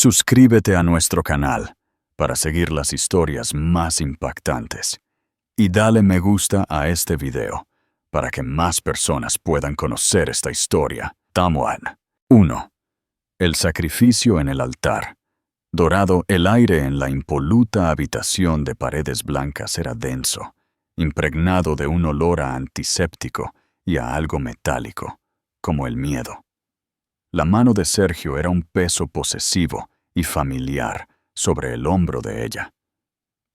Suscríbete a nuestro canal para seguir las historias más impactantes. Y dale me gusta a este video para que más personas puedan conocer esta historia. Tamuan. 1. El sacrificio en el altar. Dorado, el aire en la impoluta habitación de paredes blancas era denso, impregnado de un olor a antiséptico y a algo metálico, como el miedo. La mano de Sergio era un peso posesivo y familiar sobre el hombro de ella.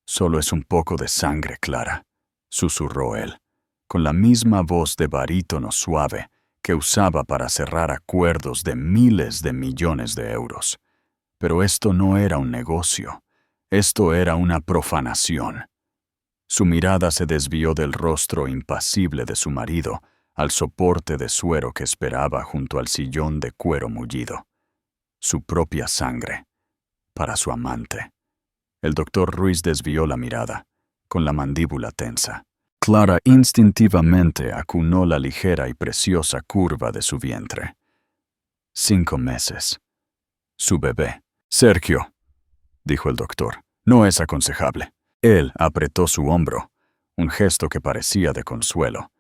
«Solo es un poco de sangre, Clara», susurró él, con la misma voz de barítono suave que usaba para cerrar acuerdos de miles de millones de euros. Pero esto no era un negocio, esto era una profanación. Su mirada se desvió del rostro impasible de su marido al soporte de suero que esperaba junto al sillón de cuero mullido. Su propia sangre, para su amante. El doctor Ruiz desvió la mirada, con la mandíbula tensa. Clara instintivamente acunó la ligera y preciosa curva de su vientre. 5 meses. Su bebé. «Sergio», dijo el doctor, «no es aconsejable». Él apretó su hombro, un gesto que parecía de consuelo,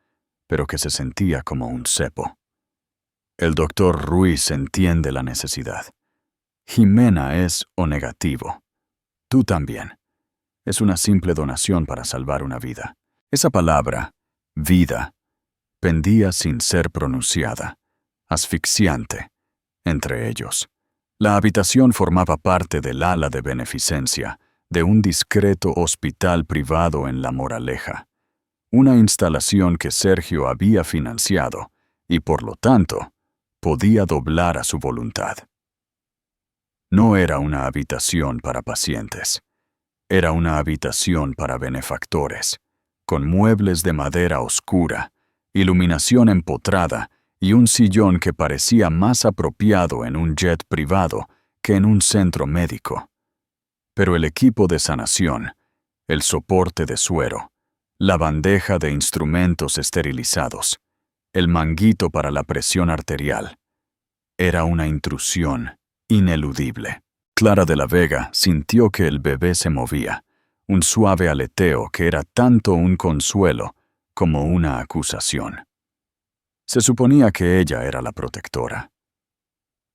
pero que se sentía como un cepo. El doctor Ruiz entiende la necesidad. Jimena es O negativo. Tú también. Es una simple donación para salvar una vida. Esa palabra, vida, pendía sin ser pronunciada, asfixiante, entre ellos. La habitación formaba parte del ala de beneficencia de un discreto hospital privado en La Moraleja, una instalación que Sergio había financiado y, por lo tanto, podía doblar a su voluntad. No era una habitación para pacientes, era una habitación para benefactores, con muebles de madera oscura, iluminación empotrada y un sillón que parecía más apropiado en un jet privado que en un centro médico. Pero el equipo de sanación, el soporte de suero, la bandeja de instrumentos esterilizados, el manguito para la presión arterial, era una intrusión ineludible. Clara de la Vega sintió que el bebé se movía, un suave aleteo que era tanto un consuelo como una acusación. Se suponía que ella era la protectora.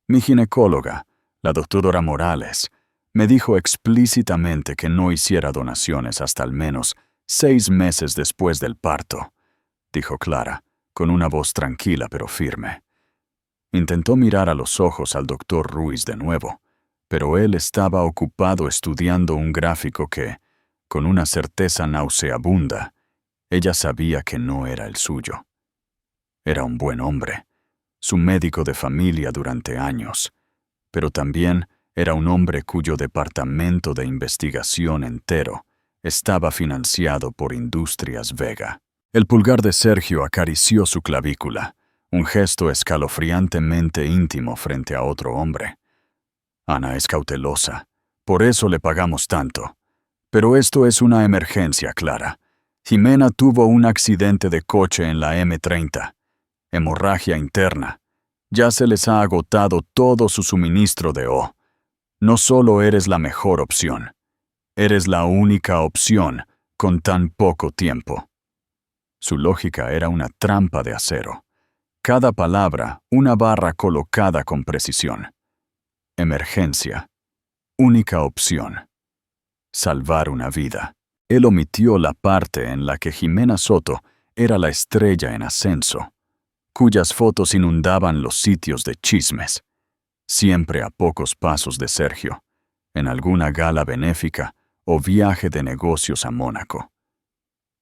Mi ginecóloga, la doctora Morales, me dijo explícitamente que no hiciera donaciones hasta al menos 6 meses después del parto, dijo Clara, con una voz tranquila pero firme. Intentó mirar a los ojos al doctor Ruiz de nuevo, pero él estaba ocupado estudiando un gráfico que, con una certeza nauseabunda, ella sabía que no era el suyo. Era un buen hombre, su médico de familia durante años, pero también era un hombre cuyo departamento de investigación entero estaba financiado por Industrias Vega. El pulgar de Sergio acarició su clavícula, un gesto escalofriantemente íntimo frente a otro hombre. Ana es cautelosa, por eso le pagamos tanto. Pero esto es una emergencia, Clara. Jimena tuvo un accidente de coche en la M30. Hemorragia interna. Ya se les ha agotado todo su suministro de O. No solo eres la mejor opción, eres la única opción con tan poco tiempo. Su lógica era una trampa de acero. Cada palabra, una barra colocada con precisión. Emergencia. Única opción. Salvar una vida. Él omitió la parte en la que Jimena Soto era la estrella en ascenso, cuyas fotos inundaban los sitios de chismes, siempre a pocos pasos de Sergio, en alguna gala benéfica o viaje de negocios a Mónaco.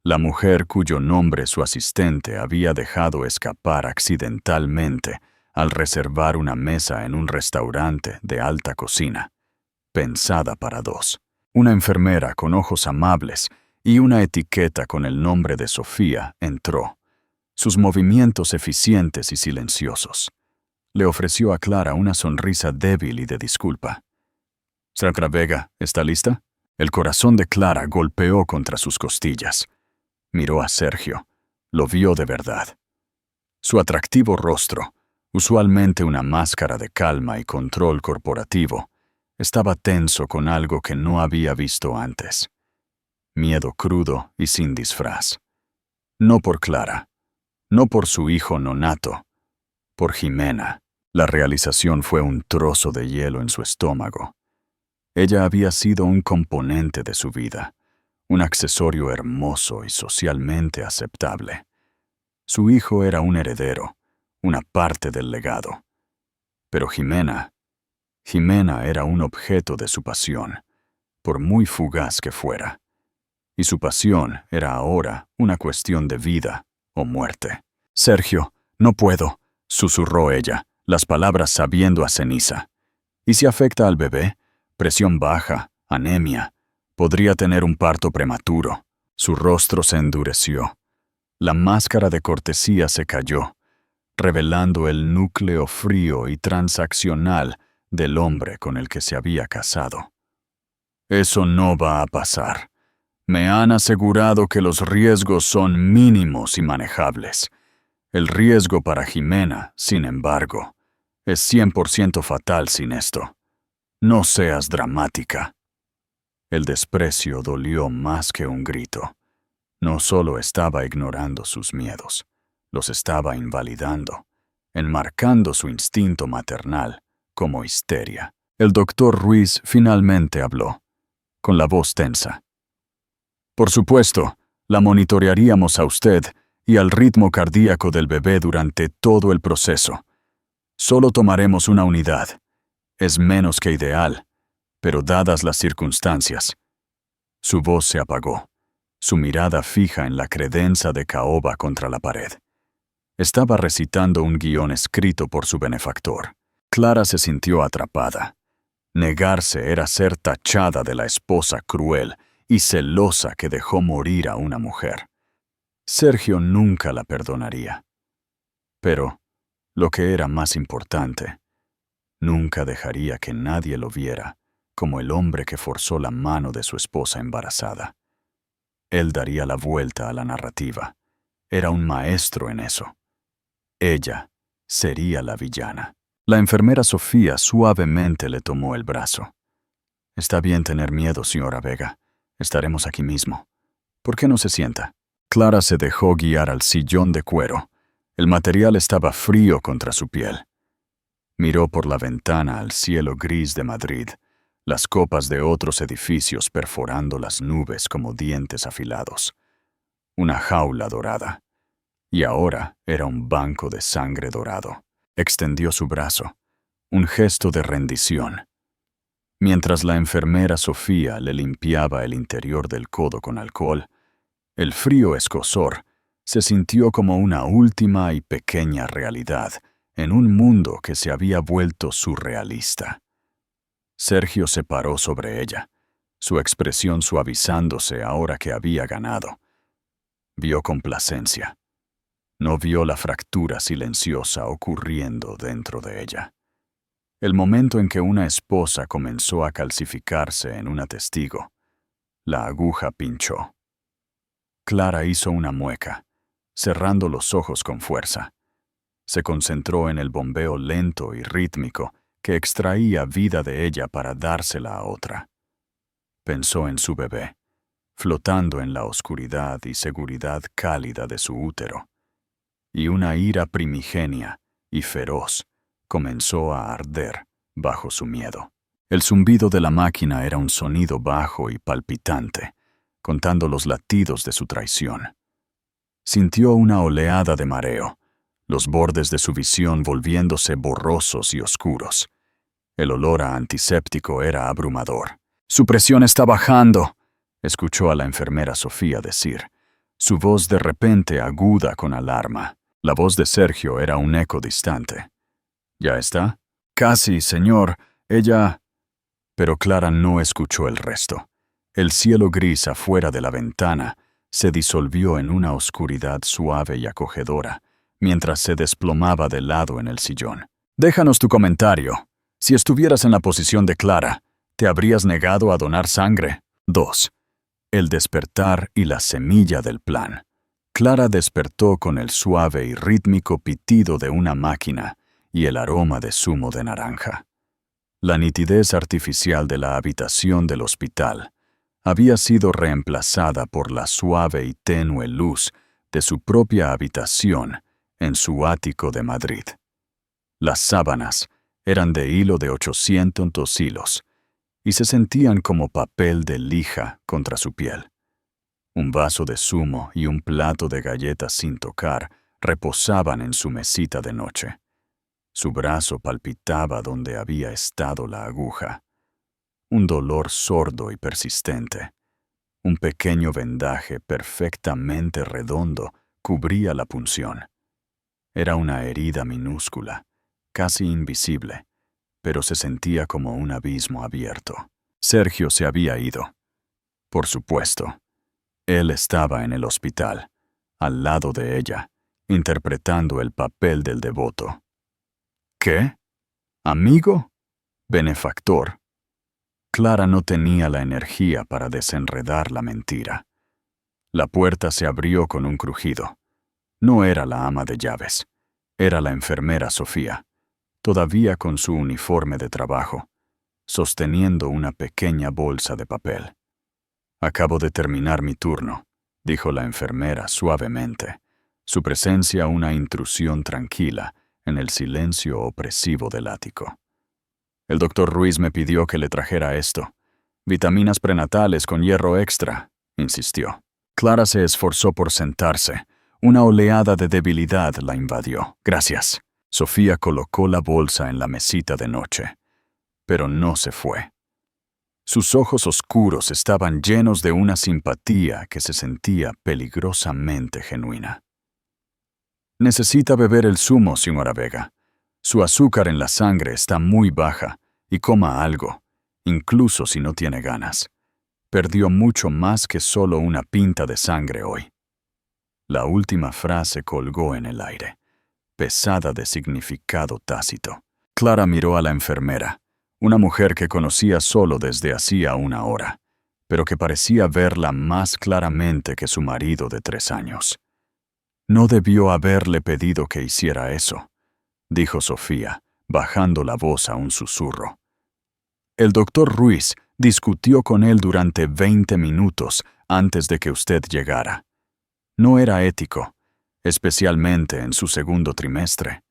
La mujer cuyo nombre su asistente había dejado escapar accidentalmente al reservar una mesa en un restaurante de alta cocina, pensada para 2. Una enfermera con ojos amables y una etiqueta con el nombre de Sofía entró, sus movimientos eficientes y silenciosos. Le ofreció a Clara una sonrisa débil y de disculpa. «Sacra Vega, ¿está lista?» El corazón de Clara golpeó contra sus costillas. Miró a Sergio. Lo vio de verdad. Su atractivo rostro, usualmente una máscara de calma y control corporativo, Estaba tenso con algo que no había visto antes. Miedo crudo y sin disfraz. No por Clara, no por su hijo nonato, por Jimena. La realización fue un trozo de hielo en su estómago. Ella había sido un componente de su vida, un accesorio hermoso y socialmente aceptable. Su hijo era un heredero, una parte del legado. Pero Jimena era un objeto de su pasión, por muy fugaz que fuera. Y su pasión era ahora una cuestión de vida o muerte. «Sergio, no puedo», susurró ella, las palabras sabiendo a ceniza. «¿Y si afecta al bebé? Presión baja, anemia. Podría tener un parto prematuro». Su rostro se endureció. La máscara de cortesía se cayó, revelando el núcleo frío y transaccional del hombre con el que se había casado. «Eso no va a pasar. Me han asegurado que los riesgos son mínimos y manejables. El riesgo para Jimena, sin embargo, es 100% fatal sin esto. No seas dramática». El desprecio dolió más que un grito. No solo estaba ignorando sus miedos, los estaba invalidando, enmarcando su instinto maternal como histeria. El doctor Ruiz finalmente habló, con la voz tensa. «Por supuesto, la monitorearíamos a usted y al ritmo cardíaco del bebé durante todo el proceso. Solo tomaremos una unidad. Es menos que ideal, pero dadas las circunstancias». Su voz se apagó, su mirada fija en la credenza de caoba contra la pared. Estaba recitando un guión escrito por su benefactor. Clara se sintió atrapada. Negarse era ser tachada de la esposa cruel y celosa que dejó morir a una mujer. Sergio nunca la perdonaría. Pero, lo que era más importante, nunca dejaría que nadie lo viera como el hombre que forzó la mano de su esposa embarazada. Él daría la vuelta a la narrativa. Era un maestro en eso. Ella sería la villana. La enfermera Sofía suavemente le tomó el brazo. «Está bien tener miedo, señora Vega. Estaremos aquí mismo. ¿Por qué no se sienta?» Clara se dejó guiar al sillón de cuero. El material estaba frío contra su piel. Miró por la ventana al cielo gris de Madrid, las copas de otros edificios perforando las nubes como dientes afilados. Una jaula dorada. Y ahora era un banco de sangre dorado. Extendió su brazo, un gesto de rendición. Mientras la enfermera Sofía le limpiaba el interior del codo con alcohol, el frío escozor se sintió como una última y pequeña realidad en un mundo que se había vuelto surrealista. Sergio se paró sobre ella, su expresión suavizándose ahora que había ganado. Vio complacencia. No vio la fractura silenciosa ocurriendo dentro de ella. El momento en que una esposa comenzó a calcificarse en una testigo, la aguja pinchó. Clara hizo una mueca, cerrando los ojos con fuerza. Se concentró en el bombeo lento y rítmico que extraía vida de ella para dársela a otra. Pensó en su bebé, flotando en la oscuridad y seguridad cálida de su útero. Y una ira primigenia y feroz comenzó a arder bajo su miedo. El zumbido de la máquina era un sonido bajo y palpitante, contando los latidos de su traición. Sintió una oleada de mareo, los bordes de su visión volviéndose borrosos y oscuros. El olor a antiséptico era abrumador. «Su presión está bajando», escuchó a la enfermera Sofía decir, su voz de repente aguda con alarma. La voz de Sergio era un eco distante. «¿Ya está?» «Casi, señor. Ella...» Pero Clara no escuchó el resto. El cielo gris afuera de la ventana se disolvió en una oscuridad suave y acogedora, mientras se desplomaba de lado en el sillón. «Déjanos tu comentario. Si estuvieras en la posición de Clara, ¿te habrías negado a donar sangre?» 2. El despertar y la semilla del plan. Clara despertó con el suave y rítmico pitido de una máquina y el aroma de zumo de naranja. La nitidez artificial de la habitación del hospital había sido reemplazada por la suave y tenue luz de su propia habitación en su ático de Madrid. Las sábanas eran de hilo de 800 hilos y se sentían como papel de lija contra su piel. Un vaso de zumo y un plato de galletas sin tocar reposaban en su mesita de noche. Su brazo palpitaba donde había estado la aguja. Un dolor sordo y persistente. Un pequeño vendaje perfectamente redondo cubría la punción. Era una herida minúscula, casi invisible, pero se sentía como un abismo abierto. Sergio se había ido. Por supuesto. Él estaba en el hospital, al lado de ella, interpretando el papel del devoto. ¿Qué? ¿Amigo? ¿Benefactor? Clara no tenía la energía para desenredar la mentira. La puerta se abrió con un crujido. No era la ama de llaves. Era la enfermera Sofía, todavía con su uniforme de trabajo, sosteniendo una pequeña bolsa de papel. «Acabo de terminar mi turno», dijo la enfermera suavemente, su presencia una intrusión tranquila en el silencio opresivo del ático. «El doctor Ruiz me pidió que le trajera esto. Vitaminas prenatales con hierro extra», insistió. Clara se esforzó por sentarse. Una oleada de debilidad la invadió. «Gracias». Sofía colocó la bolsa en la mesita de noche, pero no se fue. Sus ojos oscuros estaban llenos de una simpatía que se sentía peligrosamente genuina. «Necesita beber el zumo, señora Vega. Su azúcar en la sangre está muy baja y coma algo, incluso si no tiene ganas. Perdió mucho más que solo una pinta de sangre hoy». La última frase colgó en el aire, pesada de significado tácito. Clara miró a la enfermera, una mujer que conocía solo desde hacía una hora, pero que parecía verla más claramente que su marido de 3 años. «No debió haberle pedido que hiciera eso», dijo Sofía, bajando la voz a un susurro. «El doctor Ruiz discutió con él durante 20 minutos antes de que usted llegara. No era ético, especialmente en su segundo trimestre.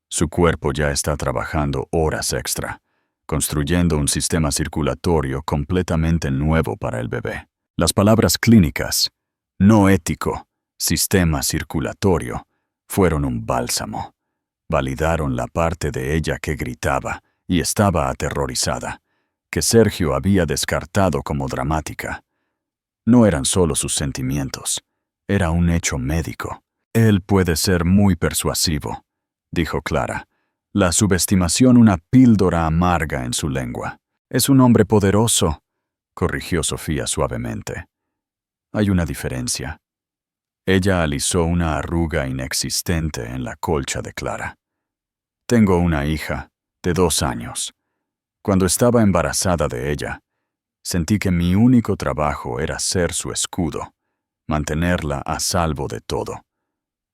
Su cuerpo ya está trabajando horas extra, construyendo un sistema circulatorio completamente nuevo para el bebé. Las palabras clínicas, no ético, sistema circulatorio, fueron un bálsamo. Validaron la parte de ella que gritaba y estaba aterrorizada, que Sergio había descartado como dramática. No eran solo sus sentimientos, era un hecho médico. «Él puede ser muy persuasivo», dijo Clara, la subestimación una píldora amarga en su lengua. «Es un hombre poderoso», corrigió Sofía suavemente. «Hay una diferencia». Ella alisó una arruga inexistente en la colcha de Clara. «Tengo una hija de 2 años. Cuando estaba embarazada de ella, sentí que mi único trabajo era ser su escudo, mantenerla a salvo de todo.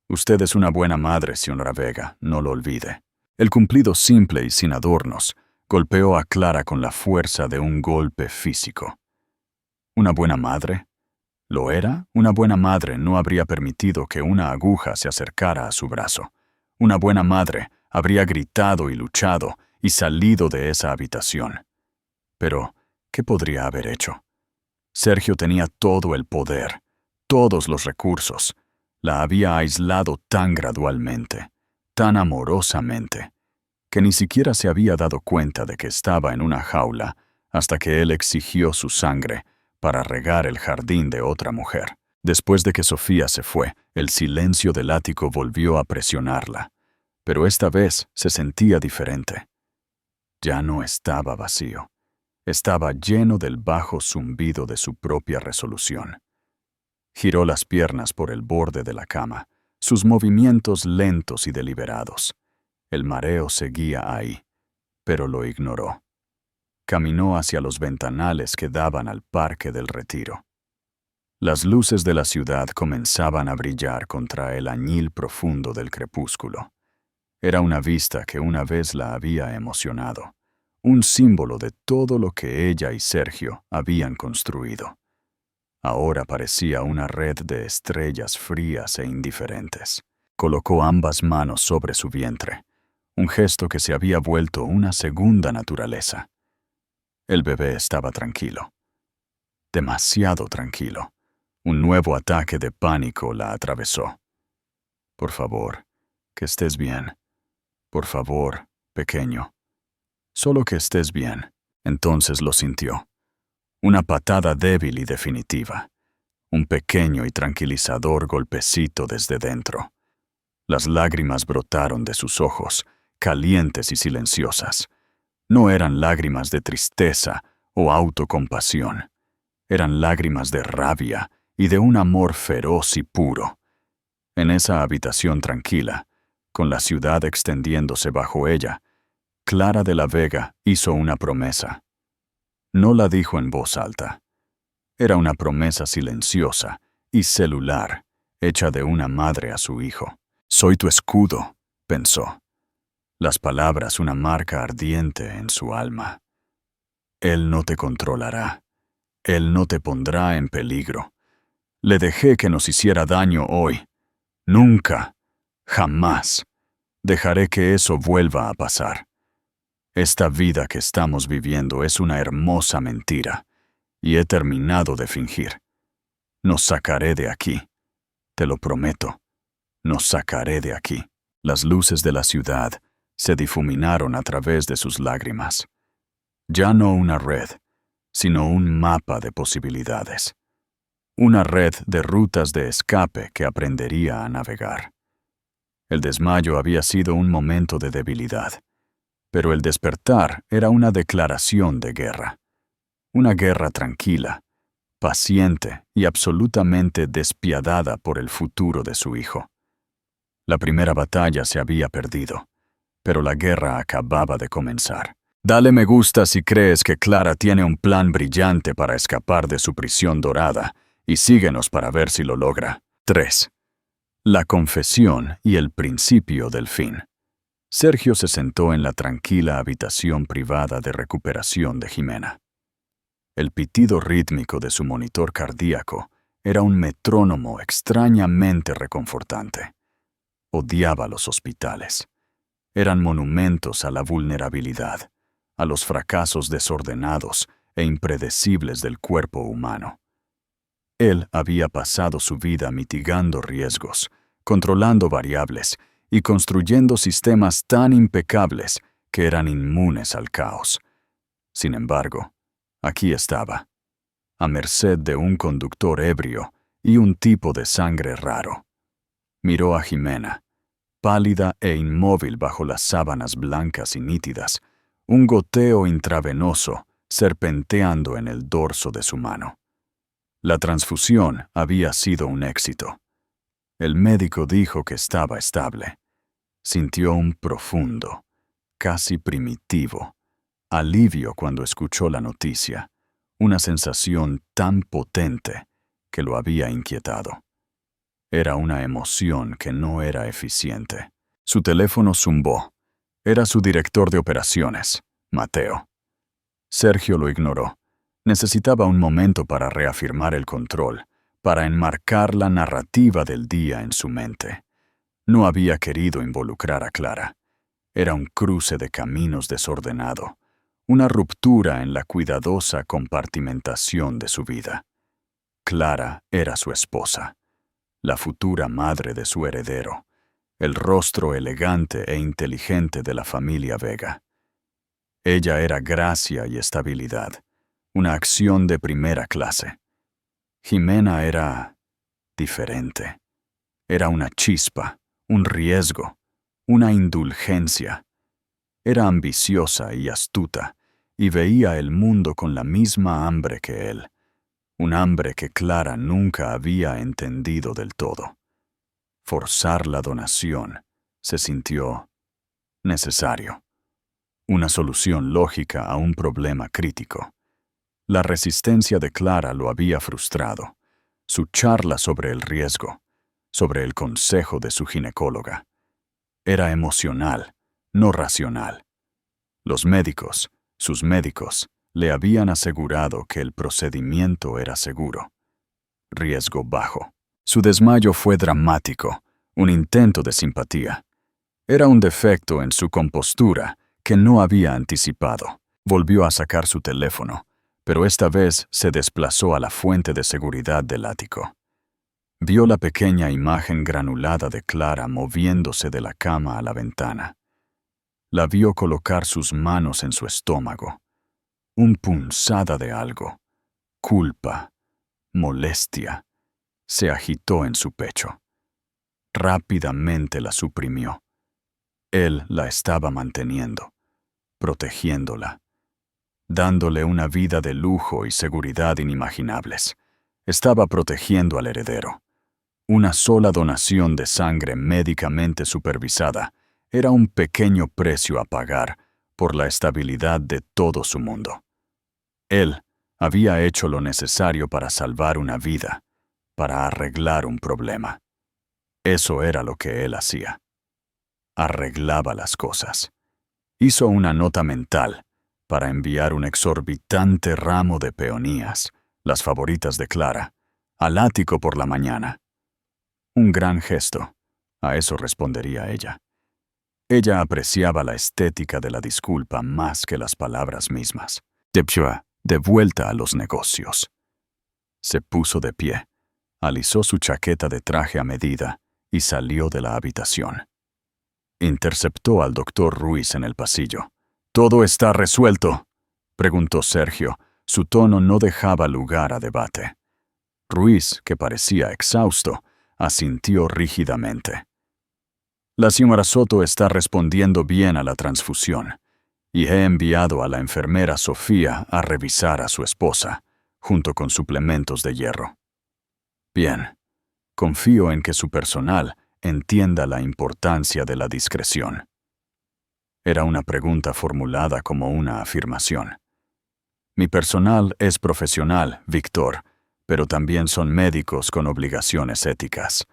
Usted es una buena madre, señora Vega, no lo olvide». El cumplido simple y sin adornos golpeó a Clara con la fuerza de un golpe físico. ¿Una buena madre? ¿Lo era? Una buena madre no habría permitido que una aguja se acercara a su brazo. Una buena madre habría gritado y luchado y salido de esa habitación. Pero, ¿qué podría haber hecho? Sergio tenía todo el poder, todos los recursos. La había aislado tan gradualmente, tan amorosamente, que ni siquiera se había dado cuenta de que estaba en una jaula hasta que él exigió su sangre para regar el jardín de otra mujer. Después de que Sofía se fue, el silencio del ático volvió a presionarla, pero esta vez se sentía diferente. Ya no estaba vacío, estaba lleno del bajo zumbido de su propia resolución. Giró las piernas por el borde de la cama, sus movimientos lentos y deliberados. El mareo seguía ahí, pero lo ignoró. Caminó hacia los ventanales que daban al Parque del Retiro. Las luces de la ciudad comenzaban a brillar contra el añil profundo del crepúsculo. Era una vista que una vez la había emocionado, un símbolo de todo lo que ella y Sergio habían construido. Ahora parecía una red de estrellas frías e indiferentes. Colocó ambas manos sobre su vientre, un gesto que se había vuelto una segunda naturaleza. El bebé estaba tranquilo. Demasiado tranquilo. Un nuevo ataque de pánico la atravesó. Por favor, que estés bien. Por favor, pequeño. Solo que estés bien. Entonces lo sintió. Una patada débil y definitiva. Un pequeño y tranquilizador golpecito desde dentro. Las lágrimas brotaron de sus ojos, calientes y silenciosas. No eran lágrimas de tristeza o autocompasión. Eran lágrimas de rabia y de un amor feroz y puro. En esa habitación tranquila, con la ciudad extendiéndose bajo ella, Clara de la Vega hizo una promesa. No la dijo en voz alta. Era una promesa silenciosa y celular, hecha de una madre a su hijo. «Soy tu escudo», pensó. Las palabras una marca ardiente en su alma. Él no te controlará. Él no te pondrá en peligro. Le dejé que nos hiciera daño hoy. Nunca, jamás, dejaré que eso vuelva a pasar. Esta vida que estamos viviendo es una hermosa mentira, y he terminado de fingir. Nos sacaré de aquí. Te lo prometo. Nos sacaré de aquí. Las luces de la ciudad se difuminaron a través de sus lágrimas. Ya no una red, sino un mapa de posibilidades. Una red de rutas de escape que aprendería a navegar. El desmayo había sido un momento de debilidad, pero el despertar era una declaración de guerra. Una guerra tranquila, paciente y absolutamente despiadada por el futuro de su hijo. La primera batalla se había perdido, pero la guerra acababa de comenzar. Dale me gusta si crees que Clara tiene un plan brillante para escapar de su prisión dorada y síguenos para ver si lo logra. 3. La confesión y el principio del fin. Sergio se sentó en la tranquila habitación privada de recuperación de Jimena. El pitido rítmico de su monitor cardíaco era un metrónomo extrañamente reconfortante. Odiaba los hospitales. Eran monumentos a la vulnerabilidad, a los fracasos desordenados e impredecibles del cuerpo humano. Él había pasado su vida mitigando riesgos, controlando variables y construyendo sistemas tan impecables que eran inmunes al caos. Sin embargo, aquí estaba, a merced de un conductor ebrio y un tipo de sangre raro. Miró a Jimena, pálida e inmóvil bajo las sábanas blancas y nítidas, un goteo intravenoso serpenteando en el dorso de su mano. La transfusión había sido un éxito. El médico dijo que estaba estable. Sintió un profundo, casi primitivo, alivio cuando escuchó la noticia, una sensación tan potente que lo había inquietado. Era una emoción que no era eficiente. Su teléfono zumbó. Era su director de operaciones, Mateo. Sergio lo ignoró. Necesitaba un momento para reafirmar el control, para enmarcar la narrativa del día en su mente. No había querido involucrar a Clara. Era un cruce de caminos desordenado, una ruptura en la cuidadosa compartimentación de su vida. Clara era su esposa, la futura madre de su heredero, el rostro elegante e inteligente de la familia Vega. Ella era gracia y estabilidad, una acción de primera clase. Jimena era diferente. Era una chispa, un riesgo, una indulgencia. Era ambiciosa y astuta, y veía el mundo con la misma hambre que él, un hambre que Clara nunca había entendido del todo. Forzar la donación se sintió necesario, una solución lógica a un problema crítico. La resistencia de Clara lo había frustrado, su charla sobre el riesgo, sobre el consejo de su ginecóloga. Era emocional, no racional. Los médicos, Sus médicos le habían asegurado que el procedimiento era seguro. Riesgo bajo. Su desmayo fue dramático, un intento de simpatía. Era un defecto en su compostura que no había anticipado. Volvió a sacar su teléfono, pero esta vez se desplazó a la fuente de seguridad del ático. Vio la pequeña imagen granulada de Clara moviéndose de la cama a la ventana. La vio colocar sus manos en su estómago. Un punzada de algo. Culpa. Molestia. Se agitó en su pecho. Rápidamente la suprimió. Él la estaba manteniendo, protegiéndola, dándole una vida de lujo y seguridad inimaginables. Estaba protegiendo al heredero. Una sola donación de sangre médicamente supervisada era un pequeño precio a pagar por la estabilidad de todo su mundo. Él había hecho lo necesario para salvar una vida, para arreglar un problema. Eso era lo que él hacía. Arreglaba las cosas. Hizo una nota mental para enviar un exorbitante ramo de peonías, las favoritas de Clara, al ático por la mañana. Un gran gesto, a eso respondería ella. Ella apreciaba la estética de la disculpa más que las palabras mismas. De vuelta a los negocios. Se puso de pie, alisó su chaqueta de traje a medida y salió de la habitación. Interceptó al doctor Ruiz en el pasillo. «¿Todo está resuelto?», preguntó Sergio. Su tono no dejaba lugar a debate. Ruiz, que parecía exhausto, asintió rígidamente. «La señora Soto está respondiendo bien a la transfusión, y he enviado a la enfermera Sofía a revisar a su esposa, junto con suplementos de hierro. Bien, confío en que su personal entienda la importancia de la discreción». Era una pregunta formulada como una afirmación. «Mi personal es profesional, Víctor, pero también son médicos con obligaciones éticas».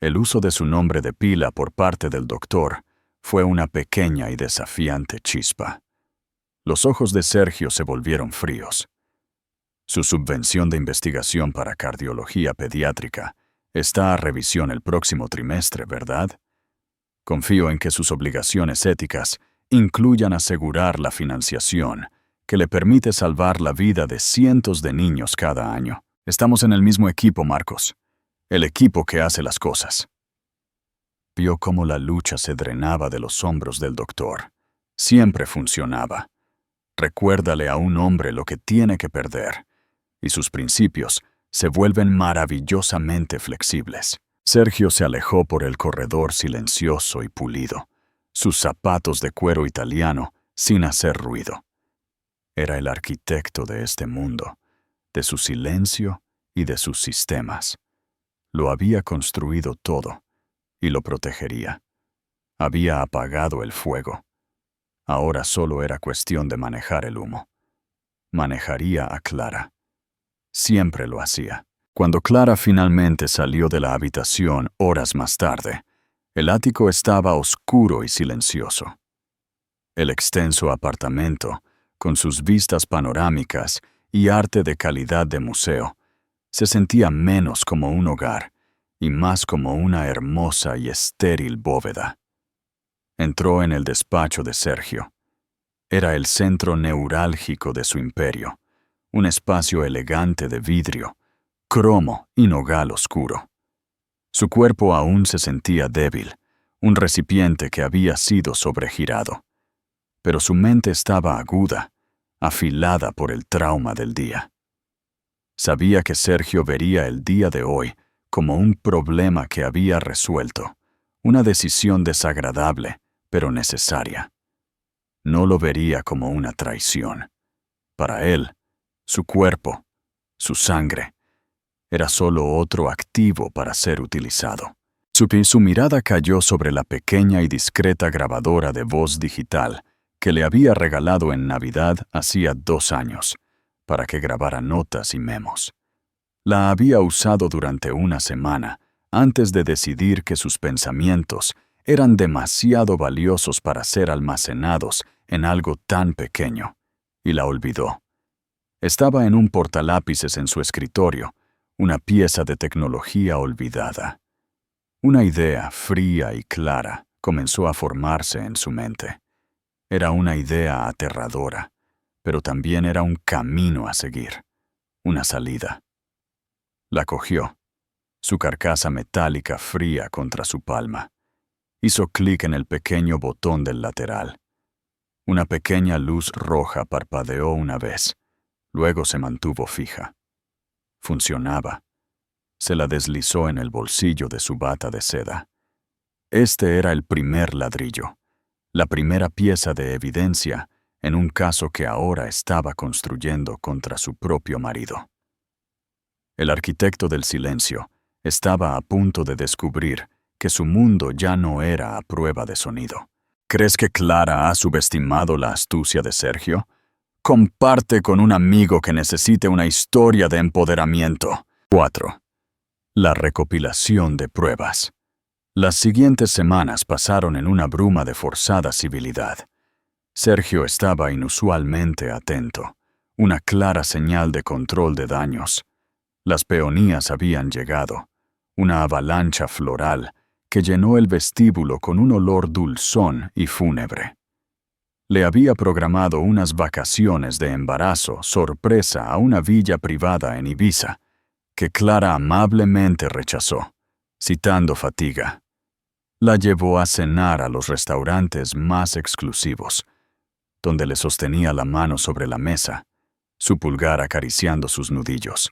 El uso de su nombre de pila por parte del doctor fue una pequeña y desafiante chispa. Los ojos de Sergio se volvieron fríos. Su subvención de investigación para cardiología pediátrica está a revisión el próximo trimestre, ¿verdad? Confío en que sus obligaciones éticas incluyan asegurar la financiación que le permite salvar la vida de cientos de niños cada año. Estamos en el mismo equipo, Marcos. El equipo que hace las cosas. Vio cómo la lucha se drenaba de los hombros del doctor. Siempre funcionaba. Recuérdale a un hombre lo que tiene que perder, y sus principios se vuelven maravillosamente flexibles. Sergio se alejó por el corredor silencioso y pulido, sus zapatos de cuero italiano sin hacer ruido. Era el arquitecto de este mundo, de su silencio y de sus sistemas. Lo había construido todo, y lo protegería. Había apagado el fuego. Ahora solo era cuestión de manejar el humo. Manejaría a Clara. Siempre lo hacía. Cuando Clara finalmente salió de la habitación horas más tarde, el ático estaba oscuro y silencioso. El extenso apartamento, con sus vistas panorámicas y arte de calidad de museo, se sentía menos como un hogar y más como una hermosa y estéril bóveda. Entró en el despacho de Sergio. Era el centro neurálgico de su imperio, un espacio elegante de vidrio, cromo y nogal oscuro. Su cuerpo aún se sentía débil, un recipiente que había sido sobregirado. Pero su mente estaba aguda, afilada por el trauma del día. Sabía que Sergio vería el día de hoy como un problema que había resuelto, una decisión desagradable, pero necesaria. No lo vería como una traición. Para él, su cuerpo, su sangre, era solo otro activo para ser utilizado. Su mirada cayó sobre la pequeña y discreta grabadora de voz digital que le había regalado en Navidad hacía 2 años, para que grabara notas y memos. La había usado durante una semana, antes de decidir que sus pensamientos eran demasiado valiosos para ser almacenados en algo tan pequeño, y la olvidó. Estaba en un portalápices en su escritorio, una pieza de tecnología olvidada. Una idea fría y clara comenzó a formarse en su mente. Era una idea aterradora, pero también era un camino a seguir, una salida. La cogió, su carcasa metálica fría contra su palma. Hizo clic en el pequeño botón del lateral. Una pequeña luz roja parpadeó una vez, luego se mantuvo fija. Funcionaba. Se la deslizó en el bolsillo de su bata de seda. Este era el primer ladrillo, la primera pieza de evidencia en un caso que ahora estaba construyendo contra su propio marido. El arquitecto del silencio estaba a punto de descubrir que su mundo ya no era a prueba de sonido. ¿Crees que Clara ha subestimado la astucia de Sergio? Comparte con un amigo que necesite una historia de empoderamiento. 4. La recopilación de pruebas. Las siguientes semanas pasaron en una bruma de forzada civilidad. Sergio estaba inusualmente atento, una clara señal de control de daños. Las peonías habían llegado, una avalancha floral que llenó el vestíbulo con un olor dulzón y fúnebre. Le había programado unas vacaciones de embarazo sorpresa a una villa privada en Ibiza, que Clara amablemente rechazó, citando fatiga. La llevó a cenar a los restaurantes más exclusivos, donde le sostenía la mano sobre la mesa, su pulgar acariciando sus nudillos.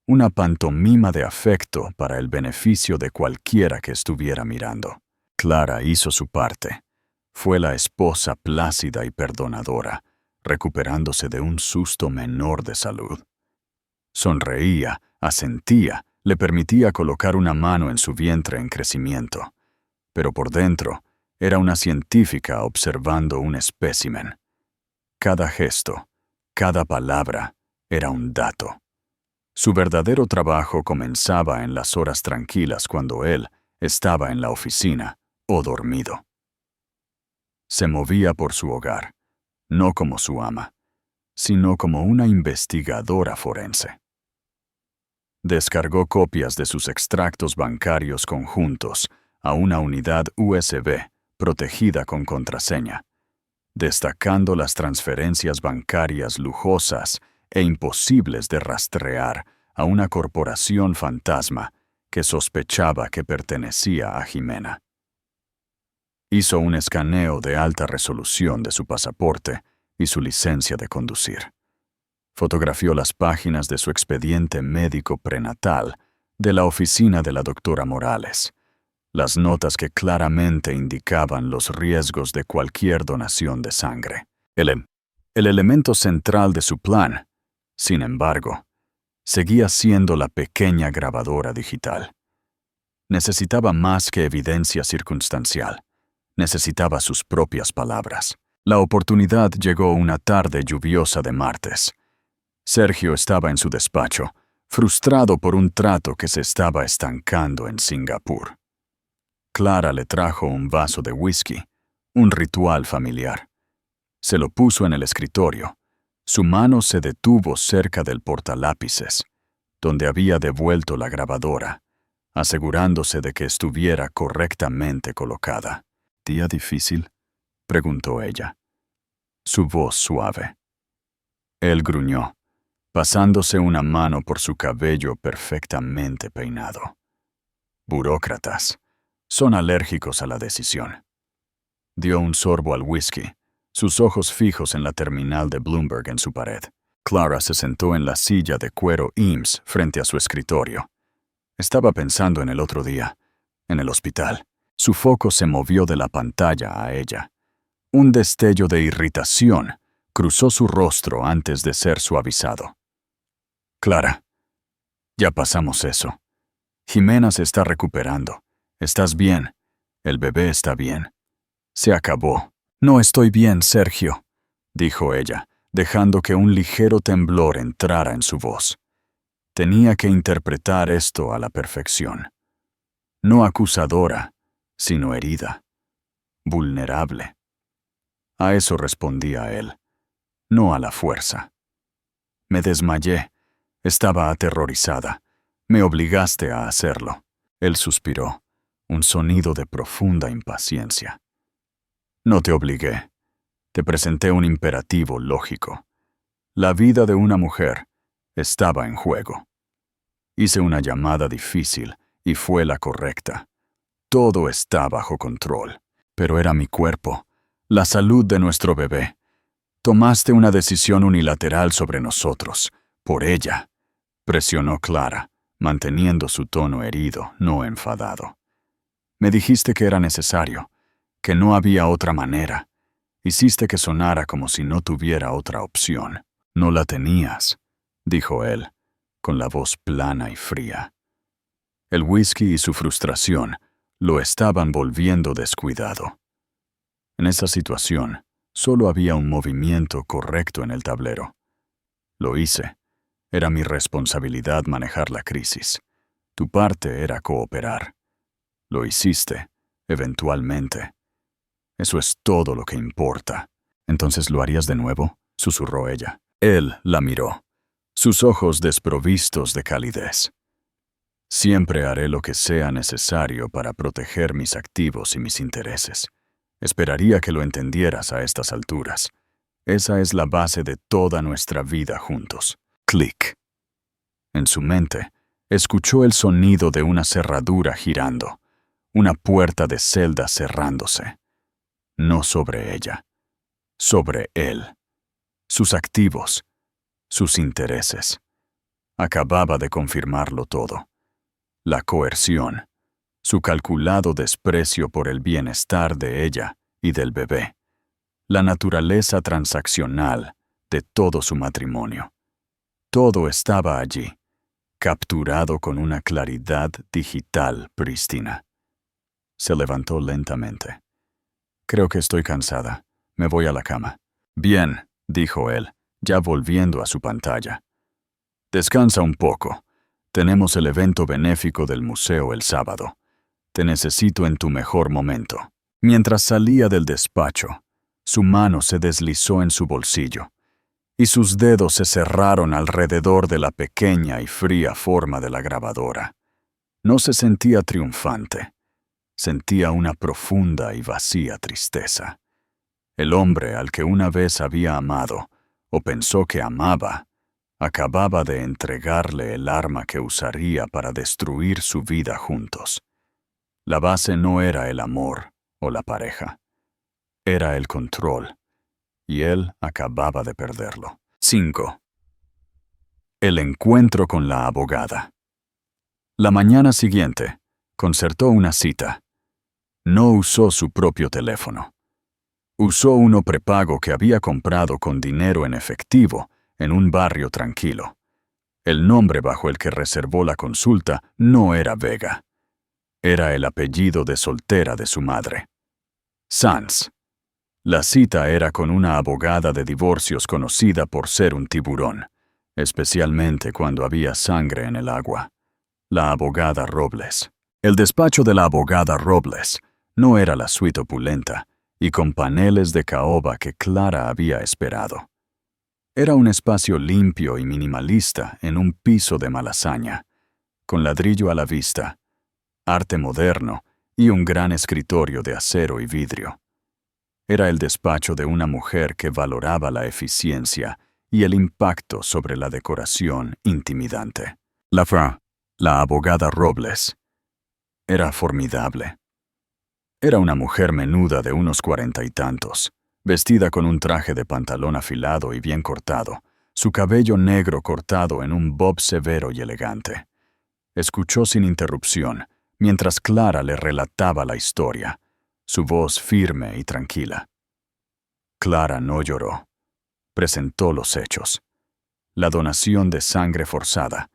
Una pantomima de afecto para el beneficio de cualquiera que estuviera mirando. Clara hizo su parte. Fue la esposa plácida y perdonadora, recuperándose de un susto menor de salud. Sonreía, asentía, le permitía colocar una mano en su vientre en crecimiento. Pero por dentro, era una científica observando un espécimen. Cada gesto, cada palabra, era un dato. Su verdadero trabajo comenzaba en las horas tranquilas cuando él estaba en la oficina o dormido. Se movía por su hogar, no como su ama, sino como una investigadora forense. Descargó copias de sus extractos bancarios conjuntos a una unidad USB protegida con contraseña, destacando las transferencias bancarias lujosas e imposibles de rastrear a una corporación fantasma que sospechaba que pertenecía a Jimena. Hizo un escaneo de alta resolución de su pasaporte y su licencia de conducir. Fotografió las páginas de su expediente médico prenatal de la oficina de la doctora Morales, las notas que claramente indicaban los riesgos de cualquier donación de sangre. El elemento central de su plan, sin embargo, seguía siendo la pequeña grabadora digital. Necesitaba más que evidencia circunstancial. Necesitaba sus propias palabras. La oportunidad llegó una tarde lluviosa de martes. Sergio estaba en su despacho, frustrado por un trato que se estaba estancando en Singapur. Clara le trajo un vaso de whisky, un ritual familiar. Se lo puso en el escritorio. Su mano se detuvo cerca del portalápices, donde había devuelto la grabadora, asegurándose de que estuviera correctamente colocada. ¿Día difícil?, preguntó ella. Su voz suave. Él gruñó, pasándose una mano por su cabello perfectamente peinado. Burócratas. Son alérgicos a la decisión. Dio un sorbo al whisky, sus ojos fijos en la terminal de Bloomberg en su pared. Clara se sentó en la silla de cuero Eames frente a su escritorio. Estaba pensando en el otro día, en el hospital. Su foco se movió de la pantalla a ella. Un destello de irritación cruzó su rostro antes de ser suavizado. Clara, ya pasamos eso. Jimena se está recuperando. Estás bien. El bebé está bien. Se acabó. No estoy bien, Sergio, dijo ella, dejando que un ligero temblor entrara en su voz. Tenía que interpretar esto a la perfección. No acusadora, sino herida. Vulnerable. A eso respondía él, no a la fuerza. Me desmayé. Estaba aterrorizada. Me obligaste a hacerlo. Él suspiró, un sonido de profunda impaciencia. No te obligué. Te presenté un imperativo lógico. La vida de una mujer estaba en juego. Hice una llamada difícil y fue la correcta. Todo está bajo control, pero era mi cuerpo, la salud de nuestro bebé. Tomaste una decisión unilateral sobre nosotros, por ella, presionó Clara, manteniendo su tono herido, no enfadado. Me dijiste que era necesario, que no había otra manera. Hiciste que sonara como si no tuviera otra opción. No la tenías, dijo él, con la voz plana y fría. El whisky y su frustración lo estaban volviendo descuidado. En esa situación, solo había un movimiento correcto en el tablero. Lo hice. Era mi responsabilidad manejar la crisis. Tu parte era cooperar. Lo hiciste, eventualmente. Eso es todo lo que importa. ¿Entonces lo harías de nuevo?, susurró ella. Él la miró, sus ojos desprovistos de calidez. Siempre haré lo que sea necesario para proteger mis activos y mis intereses. Esperaría que lo entendieras a estas alturas. Esa es la base de toda nuestra vida juntos. Clic. En su mente, escuchó el sonido de una cerradura girando, una puerta de celda cerrándose. No sobre ella, sobre él, sus activos, sus intereses. Acababa de confirmarlo todo. La coerción, su calculado desprecio por el bienestar de ella y del bebé, la naturaleza transaccional de todo su matrimonio. Todo estaba allí, capturado con una claridad digital prístina. Se levantó lentamente. Creo que estoy cansada. Me voy a la cama. Bien, dijo él, ya volviendo a su pantalla. Descansa un poco. Tenemos el evento benéfico del museo el sábado. Te necesito en tu mejor momento. Mientras salía del despacho, su mano se deslizó en su bolsillo, y sus dedos se cerraron alrededor de la pequeña y fría forma de la grabadora. No se sentía triunfante. Sentía una profunda y vacía tristeza. El hombre al que una vez había amado, o pensó que amaba, acababa de entregarle el arma que usaría para destruir su vida juntos. La base no era el amor o la pareja. Era el control, y él acababa de perderlo. 5. El encuentro con la abogada. La mañana siguiente, concertó una cita. No usó su propio teléfono. Usó uno prepago que había comprado con dinero en efectivo en un barrio tranquilo. El nombre bajo el que reservó la consulta no era Vega. Era el apellido de soltera de su madre. Sanz. La cita era con una abogada de divorcios conocida por ser un tiburón, especialmente cuando había sangre en el agua. La abogada Robles. El despacho de la abogada Robles no era la suite opulenta y con paneles de caoba que Clara había esperado. Era un espacio limpio y minimalista en un piso de malasaña, con ladrillo a la vista, arte moderno y un gran escritorio de acero y vidrio. Era el despacho de una mujer que valoraba la eficiencia y el impacto sobre la decoración intimidante. La abogada Robles, era formidable. Era una mujer menuda de unos 40 y tantos, vestida con un traje de pantalón afilado y bien cortado, su cabello negro cortado en un bob severo y elegante. Escuchó sin interrupción, mientras Clara le relataba la historia, su voz firme y tranquila. Clara no lloró. Presentó los hechos. La donación de sangre forzada,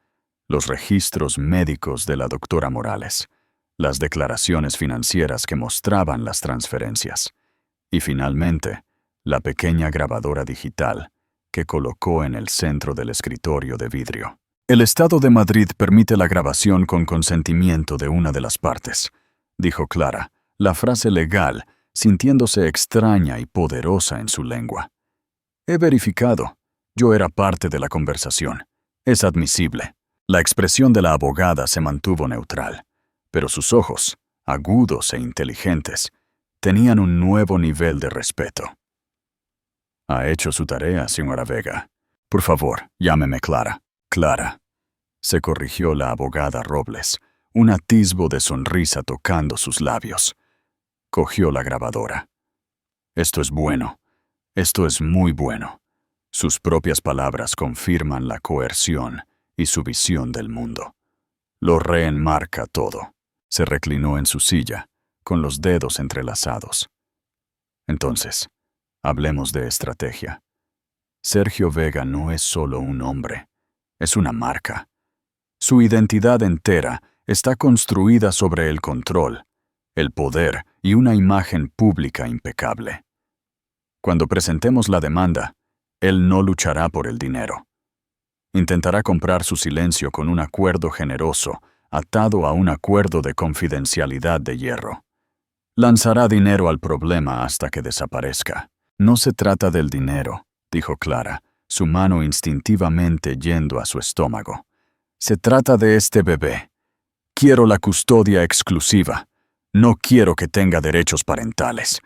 los registros médicos de la doctora Morales, las declaraciones financieras que mostraban las transferencias, y finalmente, la pequeña grabadora digital que colocó en el centro del escritorio de vidrio. El Estado de Madrid permite la grabación con consentimiento de una de las partes, dijo Clara, la frase legal sintiéndose extraña y poderosa en su lengua. He verificado. Yo era parte de la conversación. Es admisible. La expresión de la abogada se mantuvo neutral, pero sus ojos, agudos e inteligentes, tenían un nuevo nivel de respeto. Ha hecho su tarea, señora Vega. Por favor, llámeme Clara. Clara. Se corrigió la abogada Robles, un atisbo de sonrisa tocando sus labios. Cogió la grabadora. Esto es bueno. Esto es muy bueno. Sus propias palabras confirman la coerción y su visión del mundo. Lo reenmarca todo. Se reclinó en su silla, con los dedos entrelazados. Entonces, hablemos de estrategia. Sergio Vega no es solo un hombre, es una marca. Su identidad entera está construida sobre el control, el poder y una imagen pública impecable. Cuando presentemos la demanda, él no luchará por el dinero. Intentará comprar su silencio con un acuerdo generoso, atado a un acuerdo de confidencialidad de hierro. Lanzará dinero al problema hasta que desaparezca. No se trata del dinero, dijo Clara, su mano instintivamente yendo a su estómago. Se trata de este bebé. Quiero la custodia exclusiva. No quiero que tenga derechos parentales.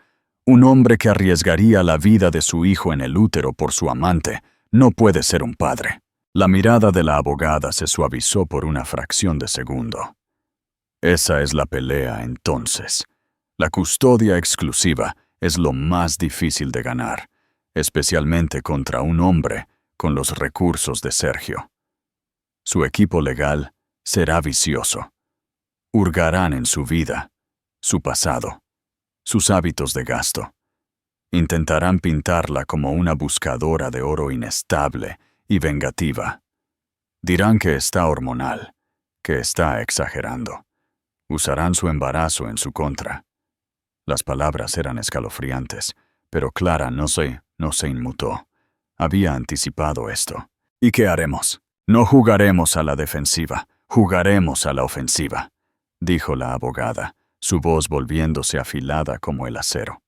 Un hombre que arriesgaría la vida de su hijo en el útero por su amante no puede ser un padre. La mirada de la abogada se suavizó por una fracción de segundo. Esa es la pelea, entonces. La custodia exclusiva es lo más difícil de ganar, especialmente contra un hombre con los recursos de Sergio. Su equipo legal será vicioso. Hurgarán en su vida, su pasado, sus hábitos de gasto. Intentarán pintarla como una buscadora de oro inestable y vengativa. Dirán que está hormonal, que está exagerando. Usarán su embarazo en su contra. Las palabras eran escalofriantes, pero Clara no se inmutó. Había anticipado esto. ¿Y qué haremos? No jugaremos a la defensiva, jugaremos a la ofensiva, dijo la abogada, su voz volviéndose afilada como el acero.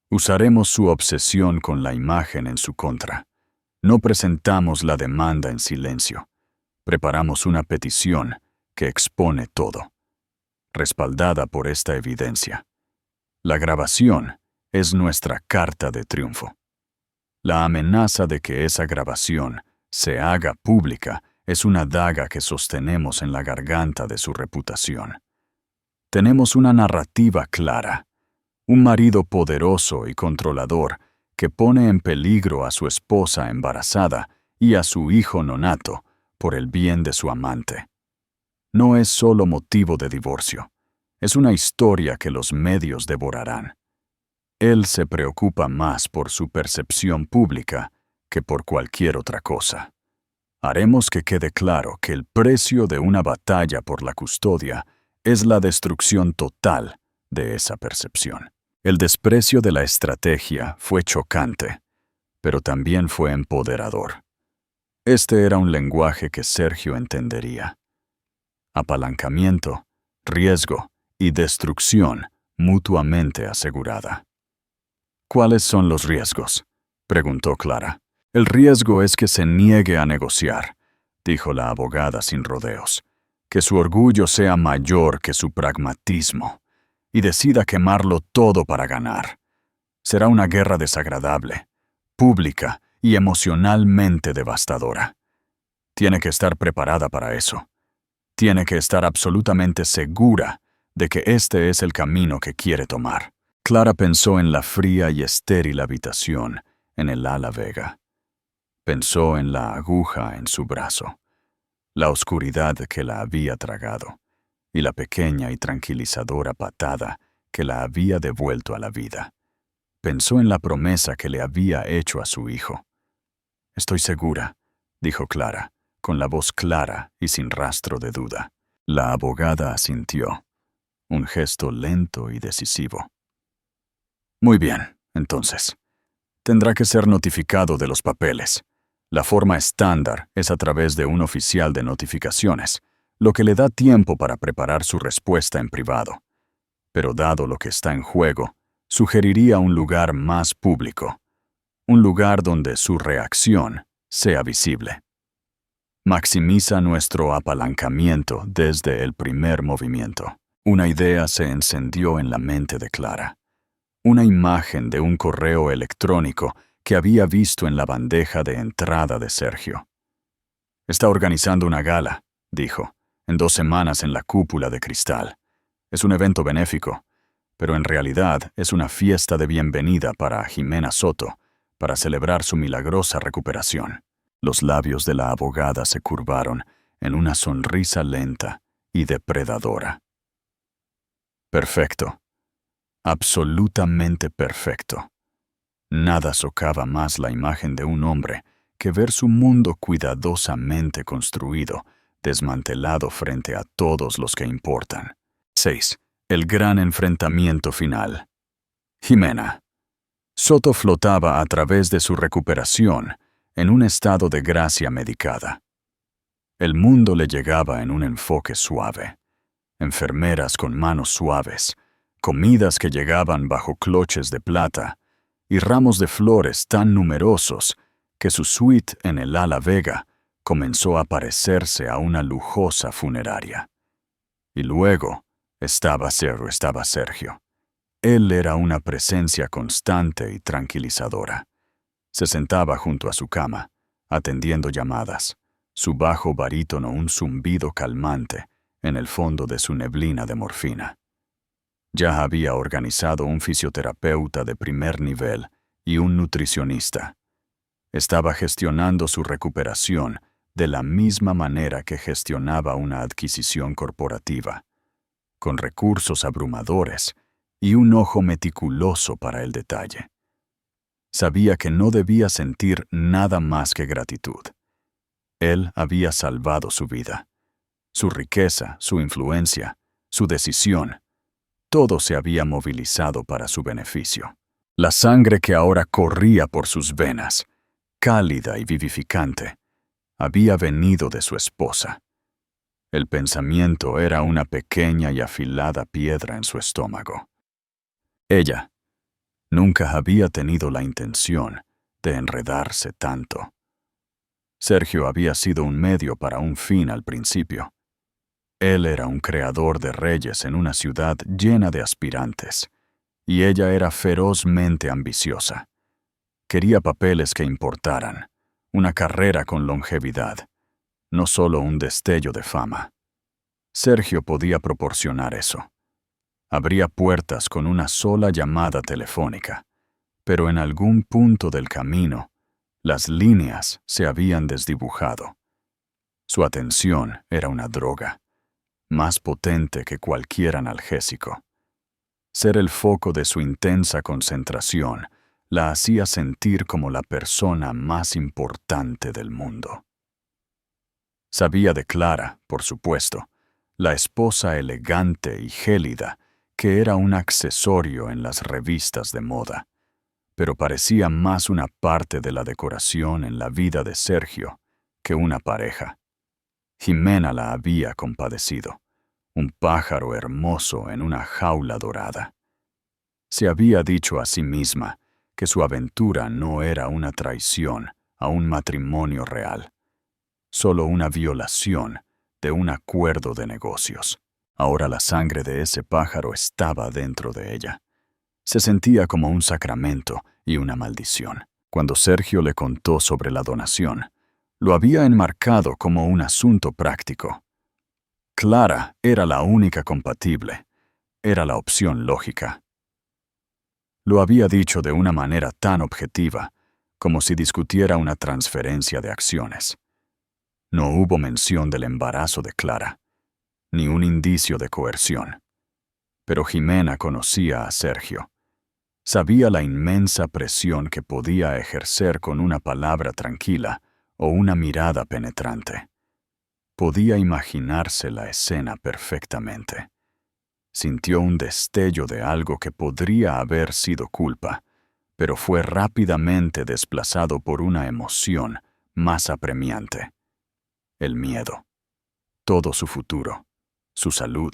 Usaremos su obsesión con la imagen en su contra. No presentamos la demanda en silencio. Preparamos una petición que expone todo, respaldada por esta evidencia. La grabación es nuestra carta de triunfo. La amenaza de que esa grabación se haga pública es una daga que sostenemos en la garganta de su reputación. Tenemos una narrativa clara, un marido poderoso y controlador que pone en peligro a su esposa embarazada y a su hijo nonato por el bien de su amante. No es solo motivo de divorcio, es una historia que los medios devorarán. Él se preocupa más por su percepción pública que por cualquier otra cosa. Haremos que quede claro que el precio de una batalla por la custodia es la destrucción total de esa percepción. El desprecio de la estrategia fue chocante, pero también fue empoderador. Este era un lenguaje que Sergio entendería. Apalancamiento, riesgo y destrucción mutuamente asegurada. ¿Cuáles son los riesgos?, preguntó Clara. El riesgo es que se niegue a negociar, dijo la abogada sin rodeos, que su orgullo sea mayor que su pragmatismo y decida quemarlo todo para ganar. Será una guerra desagradable, pública y emocionalmente devastadora. Tiene que estar preparada para eso. Tiene que estar absolutamente segura de que este es el camino que quiere tomar. Clara pensó en la fría y estéril habitación en el ala Vega. Pensó en la aguja en su brazo, la oscuridad que la había tragado y la pequeña y tranquilizadora patada que la había devuelto a la vida. Pensó en la promesa que le había hecho a su hijo. «Estoy segura», dijo Clara, con la voz clara y sin rastro de duda. La abogada asintió, un gesto lento y decisivo. «Muy bien, entonces. Tendrá que ser notificado de los papeles. La forma estándar es a través de un oficial de notificaciones, lo que le da tiempo para preparar su respuesta en privado. Pero dado lo que está en juego, Sugeriría un lugar más público, un lugar donde su reacción sea visible. Maximiza nuestro apalancamiento desde el primer movimiento. Una idea se encendió en la mente de Clara. Una imagen de un correo electrónico que había visto en la bandeja de entrada de Sergio. «Está organizando una gala», dijo, «en 2 semanas en la Cúpula de Cristal. Es un evento benéfico, pero en realidad es una fiesta de bienvenida para Jimena Soto, para celebrar su milagrosa recuperación». Los labios de la abogada se curvaron en una sonrisa lenta y depredadora. Perfecto. Absolutamente perfecto. Nada socava más la imagen de un hombre que ver su mundo cuidadosamente construido, desmantelado frente a todos los que importan. 6. El gran enfrentamiento final. Jimena. Soto flotaba a través de su recuperación en un estado de gracia medicada. El mundo le llegaba en un enfoque suave. Enfermeras con manos suaves, comidas que llegaban bajo cloches de plata y ramos de flores tan numerosos que su suite en el Ala Vega comenzó a parecerse a una lujosa funeraria. Y luego estaba Sergio. Él era una presencia constante y tranquilizadora. Se sentaba junto a su cama, atendiendo llamadas, su bajo barítono un zumbido calmante en el fondo de su neblina de morfina. Ya había organizado un fisioterapeuta de primer nivel y un nutricionista. Estaba gestionando su recuperación de la misma manera que gestionaba una adquisición corporativa, con recursos abrumadores y un ojo meticuloso para el detalle. Sabía que no debía sentir nada más que gratitud. Él había salvado su vida. Su riqueza, su influencia, su decisión, todo se había movilizado para su beneficio. La sangre que ahora corría por sus venas, cálida y vivificante, había venido de su esposa. El pensamiento era una pequeña y afilada piedra en su estómago. Ella nunca había tenido la intención de enredarse tanto. Sergio había sido un medio para un fin al principio. Él era un creador de reyes en una ciudad llena de aspirantes, y ella era ferozmente ambiciosa. Quería papeles que importaran, una carrera con longevidad, no solo un destello de fama. Sergio podía proporcionar eso. Abría puertas con una sola llamada telefónica, pero en algún punto del camino, las líneas se habían desdibujado. Su atención era una droga, más potente que cualquier analgésico. Ser el foco de su intensa concentración la hacía sentir como la persona más importante del mundo. Sabía de Clara, por supuesto, la esposa elegante y gélida, que era un accesorio en las revistas de moda, pero parecía más una parte de la decoración en la vida de Sergio que una pareja. Jimena la había compadecido, un pájaro hermoso en una jaula dorada. Se había dicho a sí misma que su aventura no era una traición a un matrimonio real, solo una violación de un acuerdo de negocios. Ahora la sangre de ese pájaro estaba dentro de ella. Se sentía como un sacramento y una maldición. Cuando Sergio le contó sobre la donación, lo había enmarcado como un asunto práctico. Clara era la única compatible, era la opción lógica. Lo había dicho de una manera tan objetiva, como si discutiera una transferencia de acciones. No hubo mención del embarazo de Clara, ni un indicio de coerción. Pero Jimena conocía a Sergio. Sabía la inmensa presión que podía ejercer con una palabra tranquila o una mirada penetrante. Podía imaginarse la escena perfectamente. Sintió un destello de algo que podría haber sido culpa, pero fue rápidamente desplazado por una emoción más apremiante: el miedo. Todo su futuro, su salud,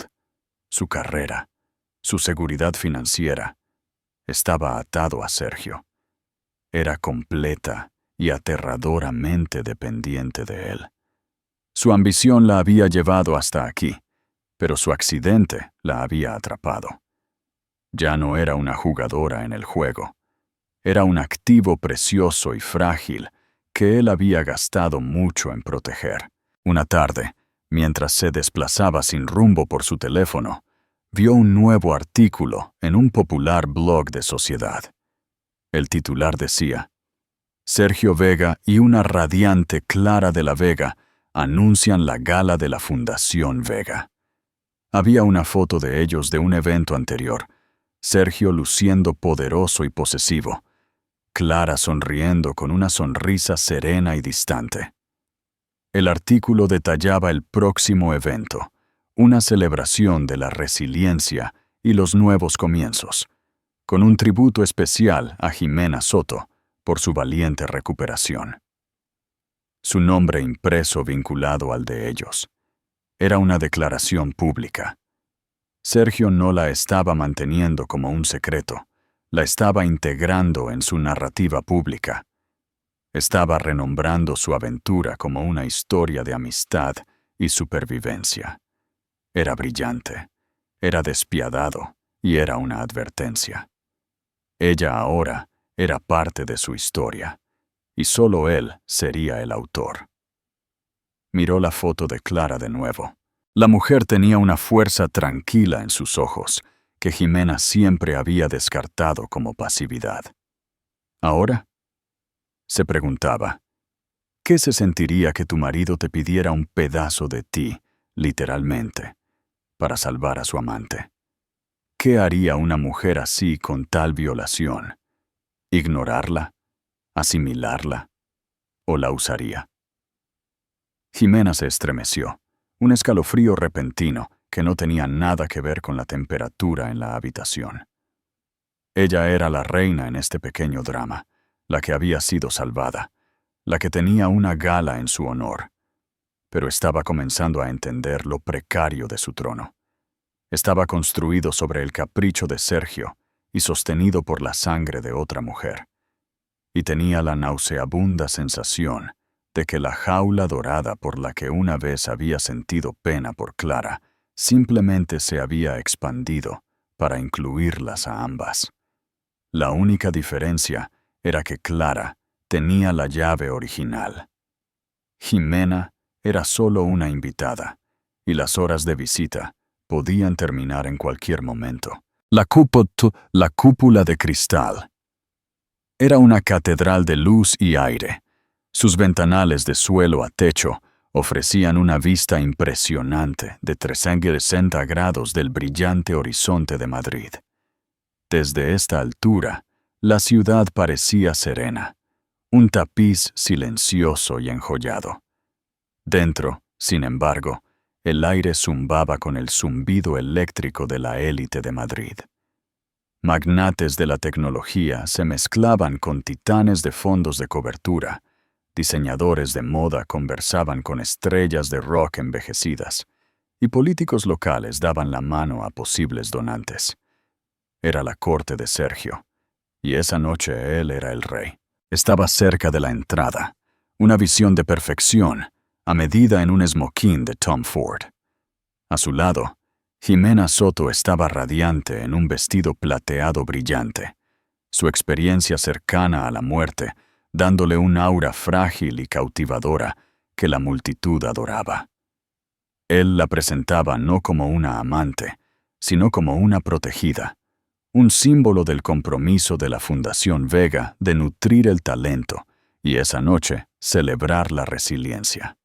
su carrera, su seguridad financiera, estaba atado a Sergio. Era completa y aterradoramente dependiente de él. Su ambición la había llevado hasta aquí, pero su accidente la había atrapado. Ya no era una jugadora en el juego. Era un activo precioso y frágil que él había gastado mucho en proteger. Una tarde, mientras se desplazaba sin rumbo por su teléfono, vio un nuevo artículo en un popular blog de sociedad. El titular decía: Sergio Vega y una radiante Clara de la Vega anuncian la gala de la Fundación Vega. Había una foto de ellos de un evento anterior, Sergio luciendo poderoso y posesivo, Clara sonriendo con una sonrisa serena y distante. El artículo detallaba el próximo evento, una celebración de la resiliencia y los nuevos comienzos, con un tributo especial a Jimena Soto por su valiente recuperación. Su nombre impreso vinculado al de ellos. Era una declaración pública. Sergio no la estaba manteniendo como un secreto, la estaba integrando en su narrativa pública. Estaba renombrando su aventura como una historia de amistad y supervivencia. Era brillante, era despiadado y era una advertencia. Ella ahora era parte de su historia, y solo él sería el autor. Miró la foto de Clara de nuevo. La mujer tenía una fuerza tranquila en sus ojos, que Jimena siempre había descartado como pasividad. ¿Ahora? Se preguntaba, ¿qué se sentiría que tu marido te pidiera un pedazo de ti, literalmente, para salvar a su amante? ¿Qué haría una mujer así con tal violación? ¿Ignorarla? ¿Asimilarla? ¿O la usaría? Jimena se estremeció, un escalofrío repentino que no tenía nada que ver con la temperatura en la habitación. Ella era la reina en este pequeño drama, la que había sido salvada, la que tenía una gala en su honor, pero estaba comenzando a entender lo precario de su trono. Estaba construido sobre el capricho de Sergio y sostenido por la sangre de otra mujer, y tenía la nauseabunda sensación de que la jaula dorada por la que una vez había sentido pena por Clara simplemente se había expandido para incluirlas a ambas. La única diferencia era que Clara tenía la llave original. Jimena era solo una invitada, y las horas de visita podían terminar en cualquier momento. La cúpula de cristal. Era una catedral de luz y aire. Sus ventanales de suelo a techo ofrecían una vista impresionante de 360 grados del brillante horizonte de Madrid. Desde esta altura, la ciudad parecía serena, un tapiz silencioso y enjollado. Dentro, sin embargo, el aire zumbaba con el zumbido eléctrico de la élite de Madrid. Magnates de la tecnología se mezclaban con titanes de fondos de cobertura, diseñadores de moda conversaban con estrellas de rock envejecidas, y políticos locales daban la mano a posibles donantes. Era la corte de Sergio, y esa noche él era el rey. Estaba cerca de la entrada, una visión de perfección, a medida en un esmoquín de Tom Ford. A su lado, Jimena Soto estaba radiante en un vestido plateado brillante, su experiencia cercana a la muerte, dándole un aura frágil y cautivadora que la multitud adoraba. Él la presentaba no como una amante, sino como una protegida, un símbolo del compromiso de la Fundación Vega de nutrir el talento y esa noche celebrar la resiliencia.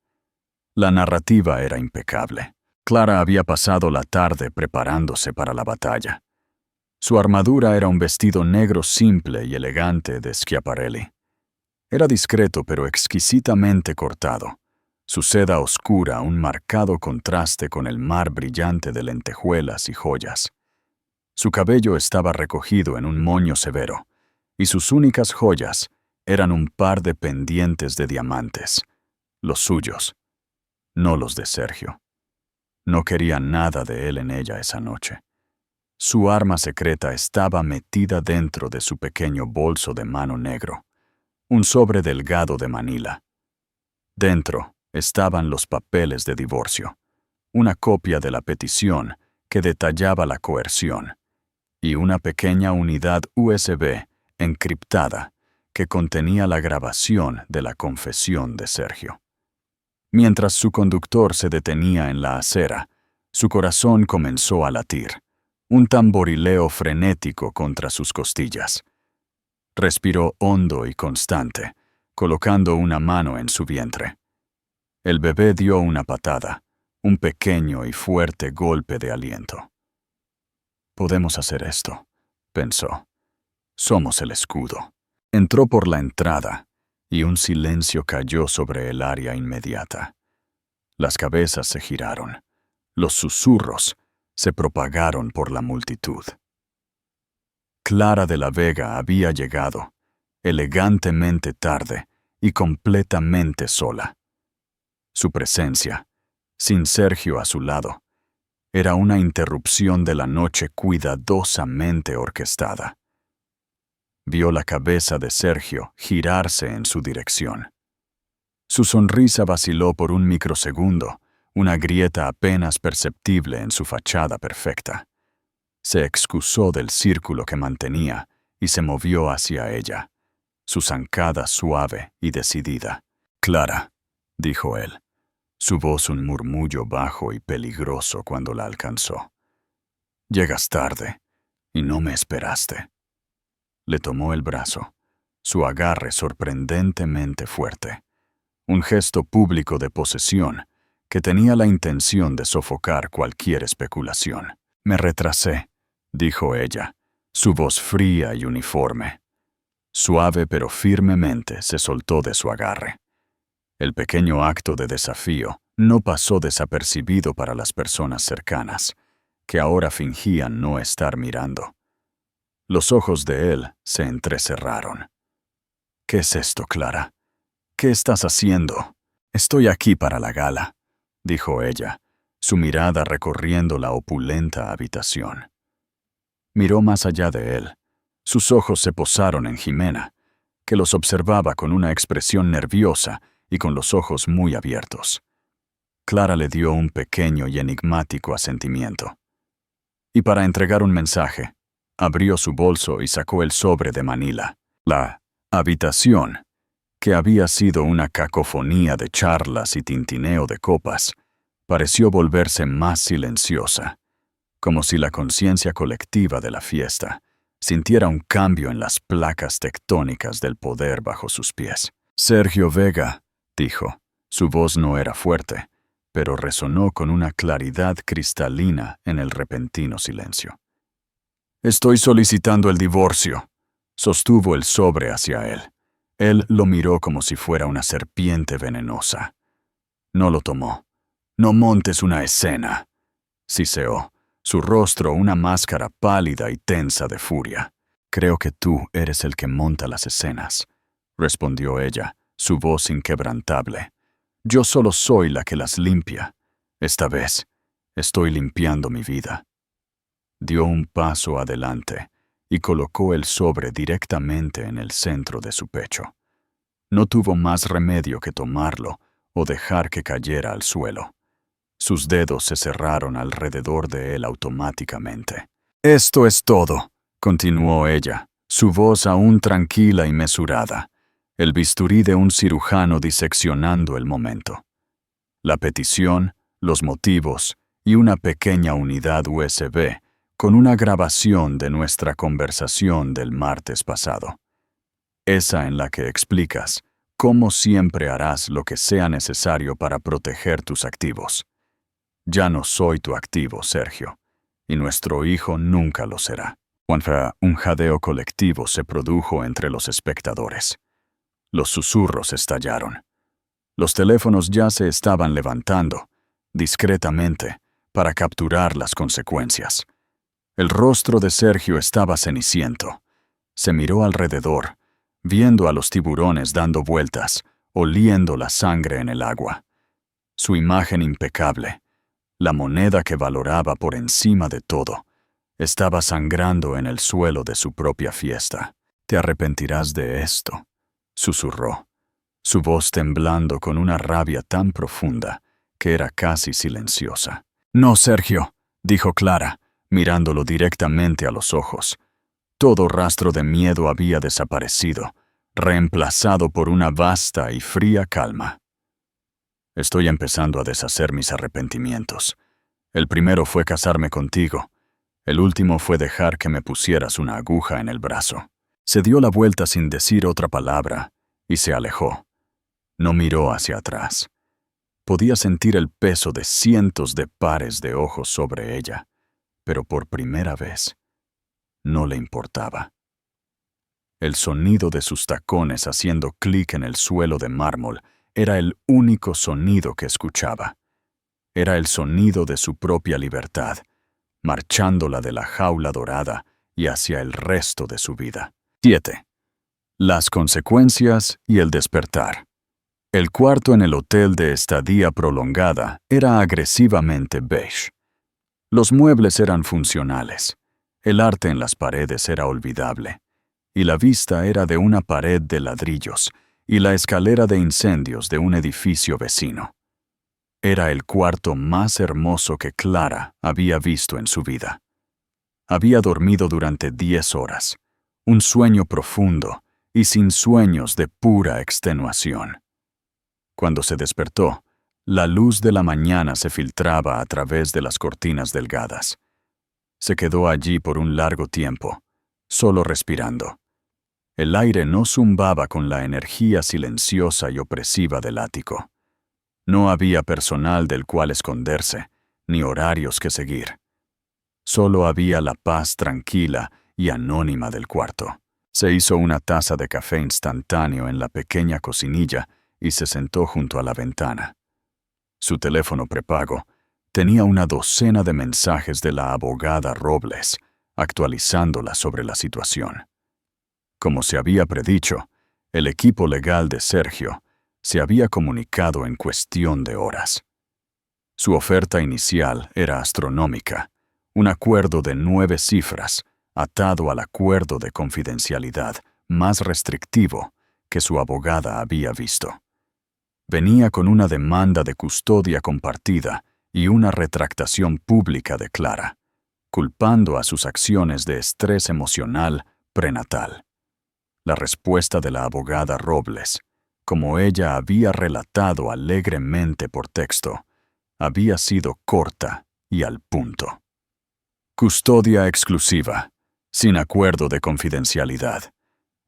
La narrativa era impecable. Clara había pasado la tarde preparándose para la batalla. Su armadura era un vestido negro simple y elegante de Schiaparelli. Era discreto pero exquisitamente cortado, su seda oscura un marcado contraste con el mar brillante de lentejuelas y joyas. Su cabello estaba recogido en un moño severo, y sus únicas joyas eran un par de pendientes de diamantes, los suyos, no los de Sergio. No quería nada de él en ella esa noche. Su arma secreta estaba metida dentro de su pequeño bolso de mano negro, un sobre delgado de Manila. Dentro estaban los papeles de divorcio, una copia de la petición que detallaba la coerción, y una pequeña unidad USB encriptada que contenía la grabación de la confesión de Sergio. Mientras su conductor se detenía en la acera, su corazón comenzó a latir, un tamborileo frenético contra sus costillas. Respiró hondo y constante, colocando una mano en su vientre. El bebé dio una patada, un pequeño y fuerte golpe de aliento. «Podemos hacer esto», pensó. «Somos el escudo». Entró por la entrada, y un silencio cayó sobre el área inmediata. Las cabezas se giraron. Los susurros se propagaron por la multitud. Clara de la Vega había llegado, elegantemente tarde y completamente sola. Su presencia, sin Sergio a su lado, era una interrupción de la noche cuidadosamente orquestada. Vio la cabeza de Sergio girarse en su dirección. Su sonrisa vaciló por un microsegundo, una grieta apenas perceptible en su fachada perfecta. Se excusó del círculo que mantenía y se movió hacia ella, su zancada suave y decidida. «Clara», dijo él, su voz un murmullo bajo y peligroso cuando la alcanzó. «Llegas tarde y no me esperaste». Le tomó el brazo, su agarre sorprendentemente fuerte, un gesto público de posesión que tenía la intención de sofocar cualquier especulación. «Me retrasé», dijo ella, su voz fría y uniforme. Suave pero firmemente se soltó de su agarre. El pequeño acto de desafío no pasó desapercibido para las personas cercanas, que ahora fingían no estar mirando. Los ojos de él se entrecerraron. «¿Qué es esto, Clara? ¿Qué estás haciendo?» «Estoy aquí para la gala», dijo ella, su mirada recorriendo la opulenta habitación. Miró más allá de él. Sus ojos se posaron en Jimena, que los observaba con una expresión nerviosa y con los ojos muy abiertos. Clara le dio un pequeño y enigmático asentimiento. Y para entregar un mensaje, abrió su bolso y sacó el sobre de Manila. La habitación, que había sido una cacofonía de charlas y tintineo de copas, pareció volverse más silenciosa, como si la conciencia colectiva de la fiesta sintiera un cambio en las placas tectónicas del poder bajo sus pies. «Sergio Vega», dijo. Su voz no era fuerte, pero resonó con una claridad cristalina en el repentino silencio. «Estoy solicitando el divorcio», sostuvo el sobre hacia él. Él lo miró como si fuera una serpiente venenosa. No lo tomó. «No montes una escena», siseó, su rostro una máscara pálida y tensa de furia. «Creo que tú eres el que monta las escenas», respondió ella, su voz inquebrantable. «Yo solo soy la que las limpia. Esta vez, estoy limpiando mi vida». Dio un paso adelante y colocó el sobre directamente en el centro de su pecho. No tuvo más remedio que tomarlo o dejar que cayera al suelo. Sus dedos se cerraron alrededor de él automáticamente. «Esto es todo», continuó ella, su voz aún tranquila y mesurada, el bisturí de un cirujano diseccionando el momento. La petición, los motivos y una pequeña unidad USB con una grabación de nuestra conversación del martes pasado. Esa en la que explicas cómo siempre harás lo que sea necesario para proteger tus activos. Ya no soy tu activo, Sergio, y nuestro hijo nunca lo será. Un jadeo colectivo se produjo entre los espectadores. Los susurros estallaron. Los teléfonos ya se estaban levantando, discretamente, para capturar las consecuencias. El rostro de Sergio estaba ceniciento. Se miró alrededor, viendo a los tiburones dando vueltas, oliendo la sangre en el agua. Su imagen impecable, la moneda que valoraba por encima de todo, Estaba sangrando en el suelo de su propia fiesta. «Te arrepentirás de esto», susurró, su voz temblando con una rabia tan profunda que era casi silenciosa. «No, Sergio», dijo Clara, mirándolo directamente a los ojos. Todo rastro de miedo había desaparecido, reemplazado por una vasta y fría calma. «Estoy empezando a deshacer mis arrepentimientos. El primero fue casarme contigo. El último fue dejar que me pusieras una aguja en el brazo». Se dio la vuelta sin decir otra palabra y se alejó. No miró hacia atrás. Podía sentir el peso de cientos de pares de ojos sobre ella, pero por primera vez no le importaba. El sonido de sus tacones haciendo clic en el suelo de mármol era el único sonido que escuchaba. Era el sonido de su propia libertad, marchándola de la jaula dorada y hacia el resto de su vida. 7. Las consecuencias y el despertar. El cuarto en el hotel de estadía prolongada era agresivamente beige. Los muebles eran funcionales, el arte en las paredes era olvidable, y la vista era de una pared de ladrillos y la escalera de incendios de un edificio vecino. Era el cuarto más hermoso que Clara había visto en su vida. Había dormido durante 10 horas, un sueño profundo y sin sueños de pura extenuación. Cuando se despertó, la luz de la mañana se filtraba a través de las cortinas delgadas. Se quedó allí por un largo tiempo, solo respirando. El aire no zumbaba con la energía silenciosa y opresiva del ático. No había personal del cual esconderse, ni horarios que seguir. Solo había la paz tranquila y anónima del cuarto. Se hizo una taza de café instantáneo en la pequeña cocinilla y se sentó junto a la ventana. Su teléfono prepago tenía una docena de mensajes de la abogada Robles, actualizándola sobre la situación. Como se había predicho, el equipo legal de Sergio se había comunicado en cuestión de horas. Su oferta inicial era astronómica, un acuerdo de 9 cifras, atado al acuerdo de confidencialidad más restrictivo que su abogada había visto. Venía con una demanda de custodia compartida y una retractación pública de Clara, culpando a sus acciones de estrés emocional prenatal. La respuesta de la abogada Robles, como ella había relatado alegremente por texto, había sido corta y al punto. Custodia exclusiva, sin acuerdo de confidencialidad.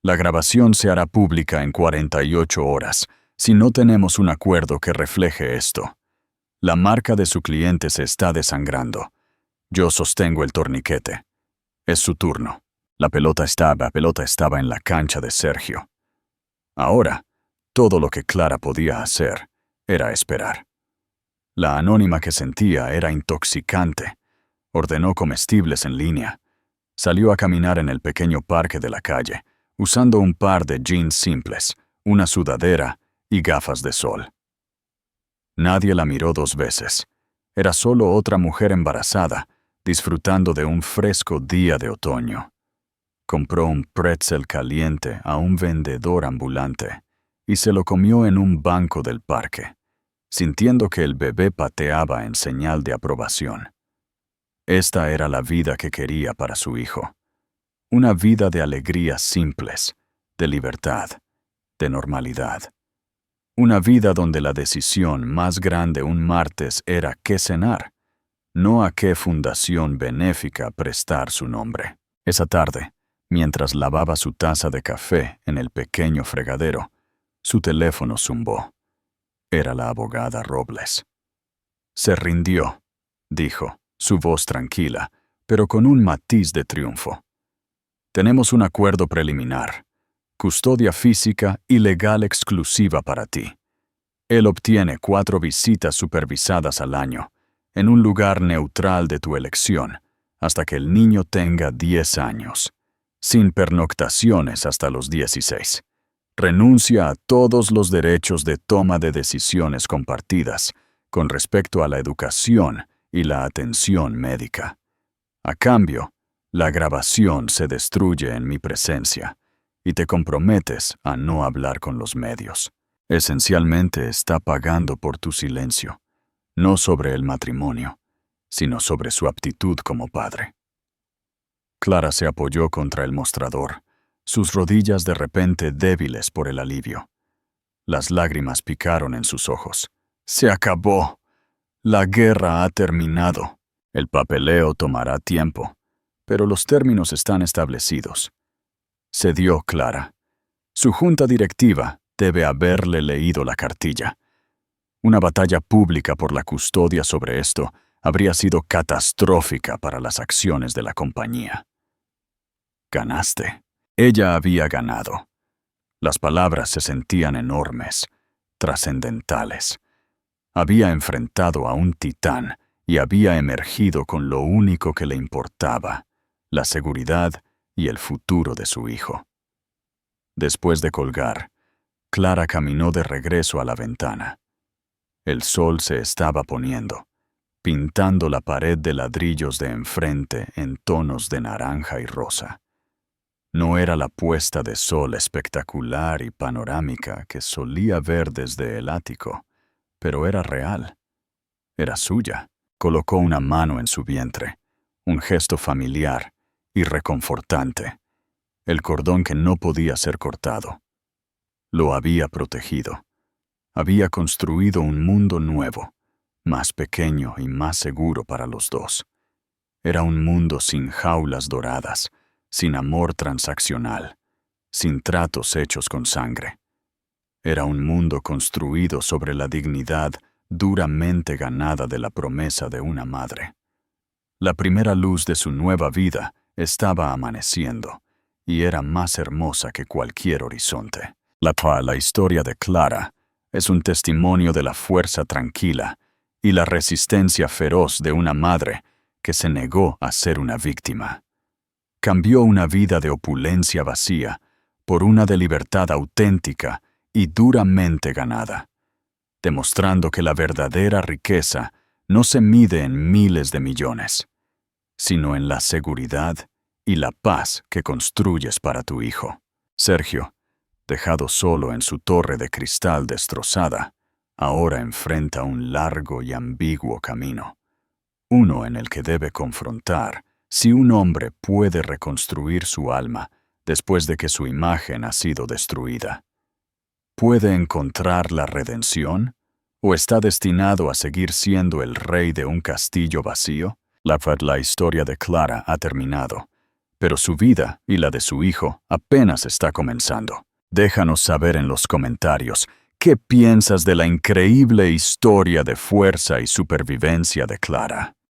La grabación se hará pública en 48 horas, si no tenemos un acuerdo que refleje esto. La marca de su cliente se está desangrando. Yo sostengo el torniquete. Es su turno. La pelota estaba en la cancha de Sergio. Ahora, todo lo que Clara podía hacer era esperar. La anónima que sentía era intoxicante. Ordenó comestibles en línea. Salió a caminar en el pequeño parque de la calle, usando un par de jeans simples, una sudadera y gafas de sol. Nadie la miró 2 veces. Era solo otra mujer embarazada, disfrutando de un fresco día de otoño. Compró un pretzel caliente a un vendedor ambulante y se lo comió en un banco del parque, sintiendo que el bebé pateaba en señal de aprobación. Esta era la vida que quería para su hijo. Una vida de alegrías simples, de libertad, de normalidad. Una vida donde la decisión más grande un martes era qué cenar, no a qué fundación benéfica prestar su nombre. Esa tarde, mientras lavaba su taza de café en el pequeño fregadero, su teléfono zumbó. Era la abogada Robles. Se rindió, dijo, su voz tranquila, pero con un matiz de triunfo. Tenemos un acuerdo preliminar. Custodia física y legal exclusiva para ti. Él obtiene 4 visitas supervisadas al año, en un lugar neutral de tu elección, hasta que el niño tenga 10 años, sin pernoctaciones hasta los 16. Renuncia a todos los derechos de toma de decisiones compartidas con respecto a la educación y la atención médica. A cambio, La grabación se destruye en mi presencia y te comprometes a no hablar con los medios. Esencialmente está pagando por tu silencio, no sobre el matrimonio, sino sobre su aptitud como padre. Clara se apoyó contra el mostrador, sus rodillas de repente débiles por el alivio. Las lágrimas picaron en sus ojos. ¡Se acabó! La guerra ha terminado. El papeleo tomará tiempo, pero los términos están establecidos. Cedió Clara. Su junta directiva debe haberle leído la cartilla. Una batalla pública por la custodia sobre esto habría sido catastrófica para las acciones de la compañía. Ganaste. Ella había ganado. Las palabras se sentían enormes, trascendentales. Había enfrentado a un titán y había emergido con lo único que le importaba, la seguridad y el futuro de su hijo. Después de colgar, Clara caminó de regreso a la ventana. El sol se estaba poniendo, pintando la pared de ladrillos de enfrente en tonos de naranja y rosa. No era la puesta de sol espectacular y panorámica que solía ver desde el ático, pero era real. Era suya. Colocó una mano en su vientre, un gesto familiar y reconfortante. El cordón que no podía ser cortado. Lo había protegido. Había construido un mundo nuevo, más pequeño y más seguro para los dos. Era un mundo sin jaulas doradas, sin amor transaccional, sin tratos hechos con sangre. Era un mundo construido sobre la dignidad duramente ganada de la promesa de una madre. La primera luz de su nueva vida estaba amaneciendo, y era más hermosa que cualquier horizonte. La historia de Clara es un testimonio de la fuerza tranquila y la resistencia feroz de una madre que se negó a ser una víctima. Cambió una vida de opulencia vacía por una de libertad auténtica y duramente ganada, demostrando que la verdadera riqueza no se mide en miles de millones, sino en la seguridad y la paz que construyes para tu hijo. Sergio, dejado solo en su torre de cristal destrozada, ahora enfrenta un largo y ambiguo camino, uno en el que debe confrontar si un hombre puede reconstruir su alma después de que su imagen ha sido destruida. ¿Puede encontrar la redención? ¿O está destinado a seguir siendo el rey de un castillo vacío? La historia de Clara ha terminado, pero su vida y la de su hijo apenas está comenzando. Déjanos saber en los comentarios qué piensas de la increíble historia de fuerza y supervivencia de Clara.